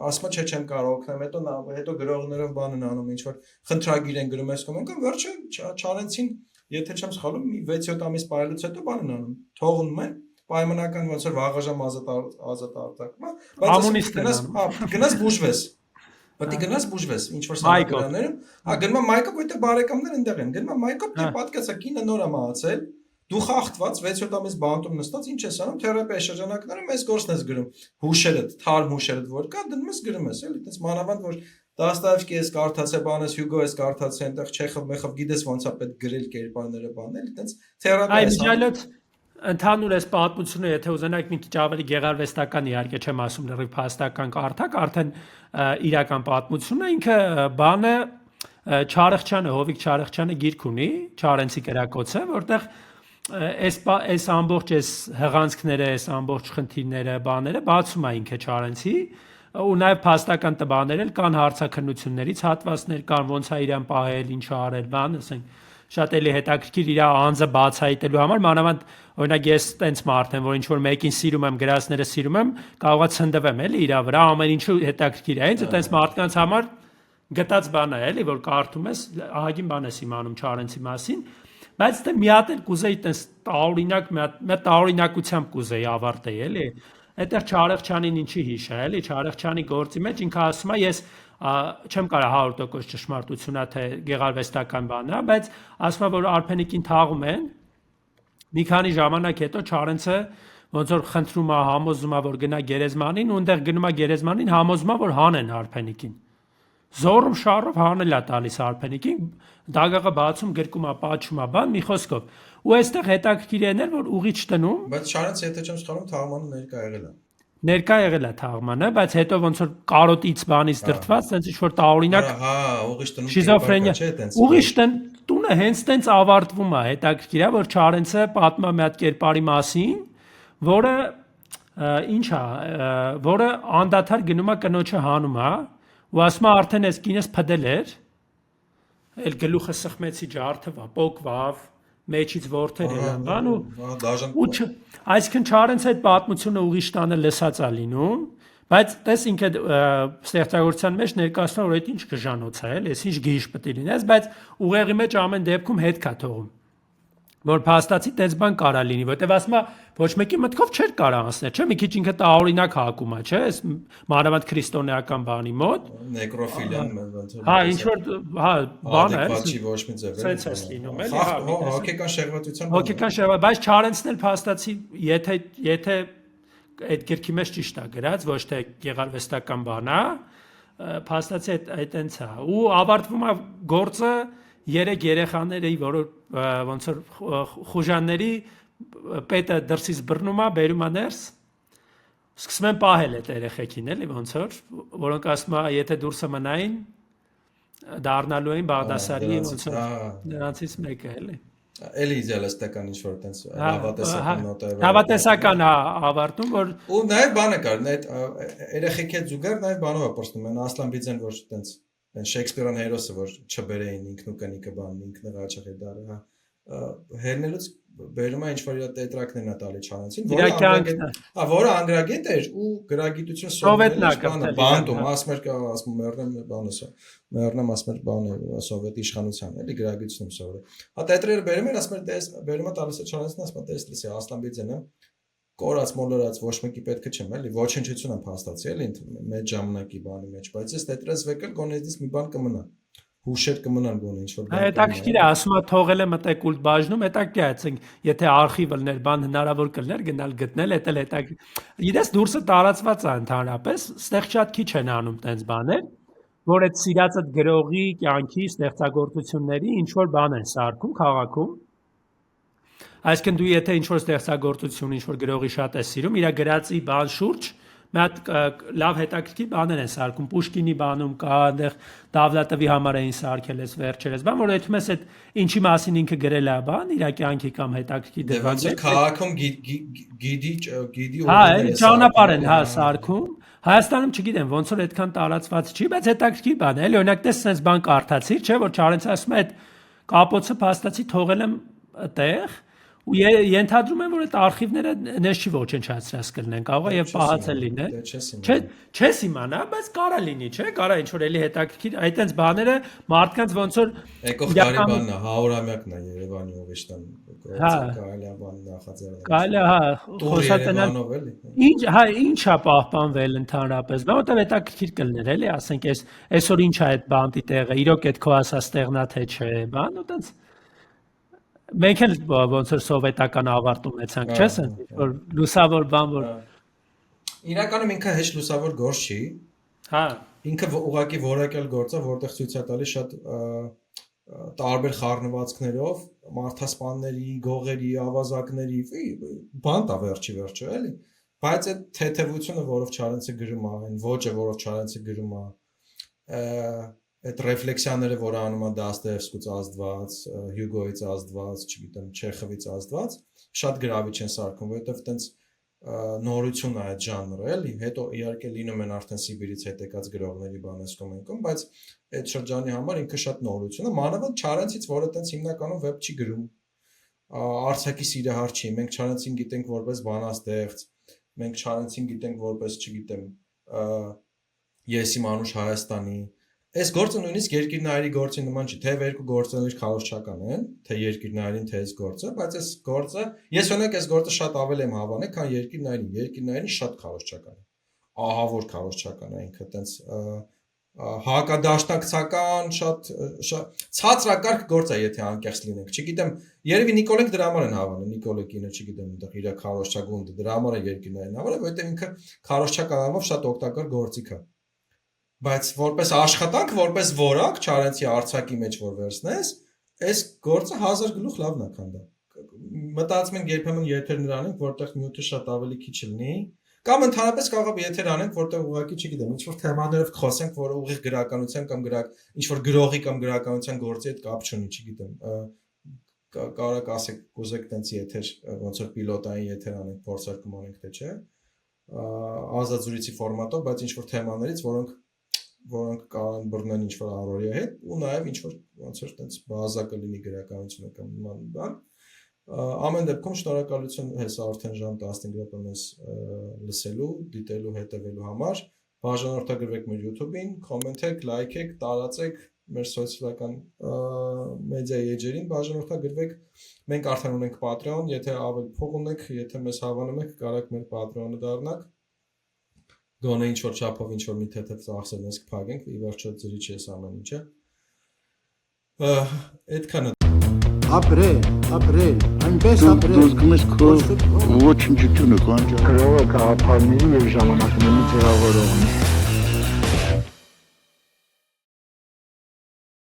ասում չէ չեմ կարող օգնեմ, հետո գրողներով բան են անում, ինչ որ խնդրագիր են գրում այս կոմենտը, վերջը Չարենցին, եթե չեմ սխալվում, մի 6-7 ամիս պայելուց հետո բան են անում, թողնում են պայմանական ոնց որ վաղաժամ ազատ արտակում, բայց գնաս բուժվես։ Պետք է գնաս բուժվես, ինչ որ սանիտարներում, գնում Մայկոպ, որտեղ բարեկամներ այնտեղ են, գնում Մայկոպ, դե պատկացա կինը նոր է մահացել, դու խախտված 6-7 ամիս բանտում նստած ինչ ես անում, թերապիայի շրջանակներում այս գործն ես գրում, հուշերդ, թարմ հուշերդ որ կա, դնում ես գրում ես, էլի, այդպես մանավանդ որ Դաստայևսկի ես կարդացել, բանես Հյուգո ես կարդացել, այնտեղ Չեխով, Մեխով գիտես ոնց է պետք գրել կերպարները բանել, այդպես թերապիա ես անում։ Ընդհանուր այս պատմությունը, եթե ուզենաք մի քիչ ավելի գեղարվեստական իհարկե չեմ ասում լրիվ փաստական կարդակ, արդեն իրական պատմությունը ինքը բանը Չարեղչյանը, Հովիկ Չարեղչյանը գիրք ունի, Չարենցի կրակոցը, որտեղ այս ամբողջ այս հղանցքները, այս ամբողջ խնդիրները, բաները բացում է ինքը Չարենցի ու նաև փաստական տվյալներ էլ կան հարցաքննություններից հատվածներ կան ոնց է իրան պահել, ինչ արել, բան, ասենք շատ էլի հետաքրքիր իր անձը բացահայտելու համար մանավանդ օրինակ ես տենց մարդ եմ որ ինչ որ մեկին սիրում եմ գրածները սիրում եմ կարողա ցնդվեմ էլի իր վրա ամեն ինչու հետաքրքիր է ինձ տենց մարդկանց համար գտած բան է էլի որ կարդում ես ահագին բան ես իմանում Չարենցի մասին բայց դե մի հատ էլ կուզեի տենց տարօրինակ մի տարօրինակությամբ կուզեի ավարտեի էլի այդտեղ Չարեղչյանին ինչի հիշա էլի Չարեղչյանի գործի մեջ ինքը ասում է ես չեմ կարող 100% ճշմարտությունա թե գեղարվեստական բանն է, բայց ասում եմ որ Արփենիկին թաղում են։ Մի քանի ժամանակ հետո Չարենցը ոնց որ խնդրում է, համոզում է որ գնա Գերեզմանին, ու այնտեղ գնում է Գերեզմանին, համոզում է որ հանեն Արփենիկին։ Զորում շարով հանել է տալիս Արփենիկին, դագաղը բացում գրկում է, պատշում է, բան մի խոսքով։ Ու այստեղ հետաքրքիր է որ ուղիչ տնում։ Բայց Չարենցը եթե չեմ սխալվում թաղմանը ներկա եղել է։ Ներկա եղել է թաղմանը, բայց հետո ոնց որ կարոտից բանից դրթված, տենց ինչ որ տարօրինակ ուղիչ տնում շիզոֆրենիա։ Ուղիչ տունը հենց տենց ավարտվում է, հետաքրքիր է, որ Չարենցը պատմա մի հատ կերպարի մասին, որը ինչ է, որը անդադար գնում է կնոջը հանում է, ու ասում է արդեն այս կինս փդել էր, էլ գլուխը սխմեցի ջարդը, պոկվավ, մեջից ворթեր ելան, բան ու այսինքն Չարենցը այդ պատմությունը ուղիչ տանը լսած է լինում, բայց տես ինքը ստեղծագործության մեջ ներկայացնում որ այդ ինչ գժանոց է, էլի, ինչ գիժ պետք է լինես, բայց ուղեղի մեջ ամեն դեպքում հետ կա թողում։ Որ փաստացի տես բան կարա լինի, որտեվ ասում է ոչ մեկի մտքով չէր կարա անցնել, չէ՞, մի քիչ ինքը տարօրինակ հակում է, չէ՞, այս մանավանդ քրիստոնեական բանի մոտ։ Նեկրոֆիլիան ոնց որ։ Հա, ինչ որ, հա, բան է։ Չի ոչ մի ձև։ Սենց է լինում, էլի, հա։ Հոգեկան շեղվածության։ Հոգեկան շեղված, բայց Չարենցն էլ փաստացի, եթե այդ գրքի մեջ ճիշտ է գրած, ոչ թե գեղարվեստական բան է, փաստացի այդ այնց է։ Ու ավարտվում է գործը 3 երեխաների, որ ոնց որ խուժանների պետը դրսից բռնում է, բերում է ներս, սկսում են պահել այդ երեխեքին, էլի ոնց որ, որոնք ասում է, եթե դուրսը մնային, դառնալու էին Բաղդասարի ոնց որ նրանցից մեկը, էլի։ Էլի իդեալիստական ինչ որ տենց լավատեսական նոտա է։ Լավատեսական ավարտում, որ ու նաև բանը կար, այդ երեխեքի հետ զուգահեռ նաև բանով է պրծնում են Ասլան Բիձեն որ տենց Շեքսպիրյան հերոսը որ չբերեին ինքն ու կնիկը բան ինքն ղաչախի դարը հա հերնելուց բերում է ինչ որ իր տետրակներն է տալի Չարենցին որը անգրագետ էր ու գրագիտություն սովետական բանտում ասում մեռնեմ բանոսը մեռնեմ ասում բանը սովետ իշխանության էլի գրագիտություն սովորել հա տետրերը բերում են ասում բերում է տալիս է Չարենցին ասում տես լսի Ասլան Բիձենը կորած մոլորած ոչ մեկի պետք չեմ էլի ոչնչություն եմ փաստացի էլի մեծ ժամանակի բանի մեջ բայց ես տետրես վեկել գոնեզից մի բան կմնա հուշեր կմնան գոնե ինչ որ Հետաքրքիր է, ասում է թողել է մտեկուլտ բաժնում, հետաքրքիր է, ասենք, եթե արխիվ լներ, բան հնարավոր կլներ գնալ գտնել, էդ էլ հետաքրքիր։ Իդես դուրսը տարածված է ընդհանրապես, ստեղ շատ քիչ են անում տենց բաներ, որ այդ սիրած այդ գրողի կյանքի ստեղծագործությունների ինչ որ բան են սարքում քաղաքում։ Այսինքն դու եթե ինչ որ ստեղծագործություն, ինչ որ գրողի շատ ես սիրում, իր գրածի բան շուրջ մի հատ լավ հետաքրքիր բաներ են սարքում, Պուշկինի բանում կա, այնտեղ Դավլատովի համար էին սարքել էս վերջերս, բան որ այդում ես այդ ինչի մասին ինքը գրել է բան, իր կյանքի կամ հետաքրքիր դեպքում քաղաքում գիդի հա, ճանապարհ են հա սարքում։ Հայաստանում չգիտեմ ոնց որ այդքան տարածված չի, բայց հետաքրքիր բան է, էլի օրինակ տես sense բան կարդացիր, չէ՞ որ Չարենցը ասում է այդ կապոցը փաստացի թողել եմ այդտեղ ու ենթադրում եմ որ այդ արխիվները նես չի ոչնչացրած կլինեն, կարող է եւ պահածել լինեն։ Չես իմանա, բայց կարա լինի, չէ՞, կարա ինչ որ էլի հետաքրքիր, այտենց բաները մարդկանց ոնց որ եկող տարի բանն է, 100-ամյակն է Երևանի Օվեշտան, կարելի բան նախաձեռնել։ Կարելի հա, խոսատենալ։ Ինչ, հա, ինչ է պահպանվել ընդհանրապես, որովհետեւ հետաքրքիր կլներ էլի, ասենք այսօր ինչ է այդ բանտի տեղը, իրոք այդ քո ասած տեղնա թե չէ, բան ու տենց մենք էլ ոնց որ սովետական ավարտ ունեցանք, չես որ լուսավոր բան որ իրականում ինքը հեչ լուսավոր գործ չի։ Հա։ Ինքը ուղղակի որակյալ գործ է, որտեղ ցույց է տալիս շատ տարբեր խառնվածքներով մարդասպանների, գողերի, ավազակների բան տա վերջի վերջը, էլի։ Բայց այդ թեթևությունը, որով Չարենցը գրում է, այն ոճը, որով Չարենցը գրում է, այդ ռեֆլեքսիաները, որ անում է Դաստոևսկուց ազդված, Հյուգոյից ազդված, չգիտեմ, Չեխովից ազդված, շատ գրավիչ են սարքում, որովհետև տենց նորություն է այդ ժանրը, էլի, հետո իհարկե լինում են արդեն Սիբիրից հետ եկած գրողների բանես կոմենտում, բայց այդ շրջանի համար ինքը շատ նորություն է, մանավանդ Չարենցից, որը տենց հիմնականում վեբ չի գրում, արձակի սիրահար չի, մենք Չարենցին գիտենք որպես բանաստեղծ, մենք Չարենցին գիտենք որպես, չգիտեմ, Ես իմ անուշ Հայաստանի Այս գործը նույնիսկ երկիրնայերի գործի նման չի, թե երկու գործեր քարոզչական են, թե երկիրնայերին, թե այս գործը, բայց այս գործը, ես օրինակ այս գործը շատ ավել եմ հավանել, քան երկիրնայերին շատ քարոզչական է։ Ահա որ քարոզչական է ինքը, տենց հակադաշնակցական, շատ ցածրակարգ գործ է, եթե անկեղծ լինենք։ Չգիտեմ, երևի Նիկոլենք դրա համար են հավանել, Նիկոլեկինը, չգիտեմ, այնտեղ իր քարոզչագունդը դրա համար է երկիրնայերին հավանել, որովհետև ինքը քարոզչական առումով շատ օգտակար գործիք է։ Բայց որպես աշխատանք, որպես որակ, Չարենցի արձակի մեջ որ վերցնես, այս գործը 1000 գլուխ լավն է քանդա։ Մտածում ենք երբեմն եթերներ անենք, որտեղ նյութը շատ ավելի քիչ լինի, կամ ընդհանրապես կարող է եթեր անենք, որտեղ ուղղակի չգիտեմ, ինչ որ թեմաներով խոսենք, որը ուղիղ գրականության կամ ինչ որ գրողի կամ գրականության գործի հետ կապ չունի, չգիտեմ։ Կարող ասեք, կուզեք տենց եթեր, ոնց որ պիլոտային եթեր անենք, փորձարկում անենք, թե չէ։ Ազատզրույցի ֆորմատով, բայց ինչ որ թեմաներից, որոնք կարող բռնեն ինչ-որ առօրյա հետ ու նաև ինչ-որ ոնց որ տենց բազակը լինի գրականությունը կամ նման բան։ Ամեն դեպքում շնորհակալություն հեսա արդեն ժամ 15 րոպե մեզ լսելու, դիտելու, հետևելու համար։ Բաժանորդագրվեք մեր YouTube-ին, կոմենտեք, լայքեք, տարածեք մեր սոցիալական մեդիայի էջերին, բաժանորդագրվեք։ Մենք արդեն ունենք Patreon, եթե ավելի փող ունեք, եթե մեզ հավանում եք, կարող եք մեր Patreon-ը դառնաք։ Գոնե ինչ-որ չափով ինչ-որ մի թեթև ծախսերնես կփակենք, ի վերջո ծրիչ ես ամեն ինչը։ Այդքանը։ Ապրել, այնպես ապրել։ Դու զգում ես քո ոչնչությունը կանջա։ Գրողը գաղափարների եւ ժամանակների ձևավորողն է։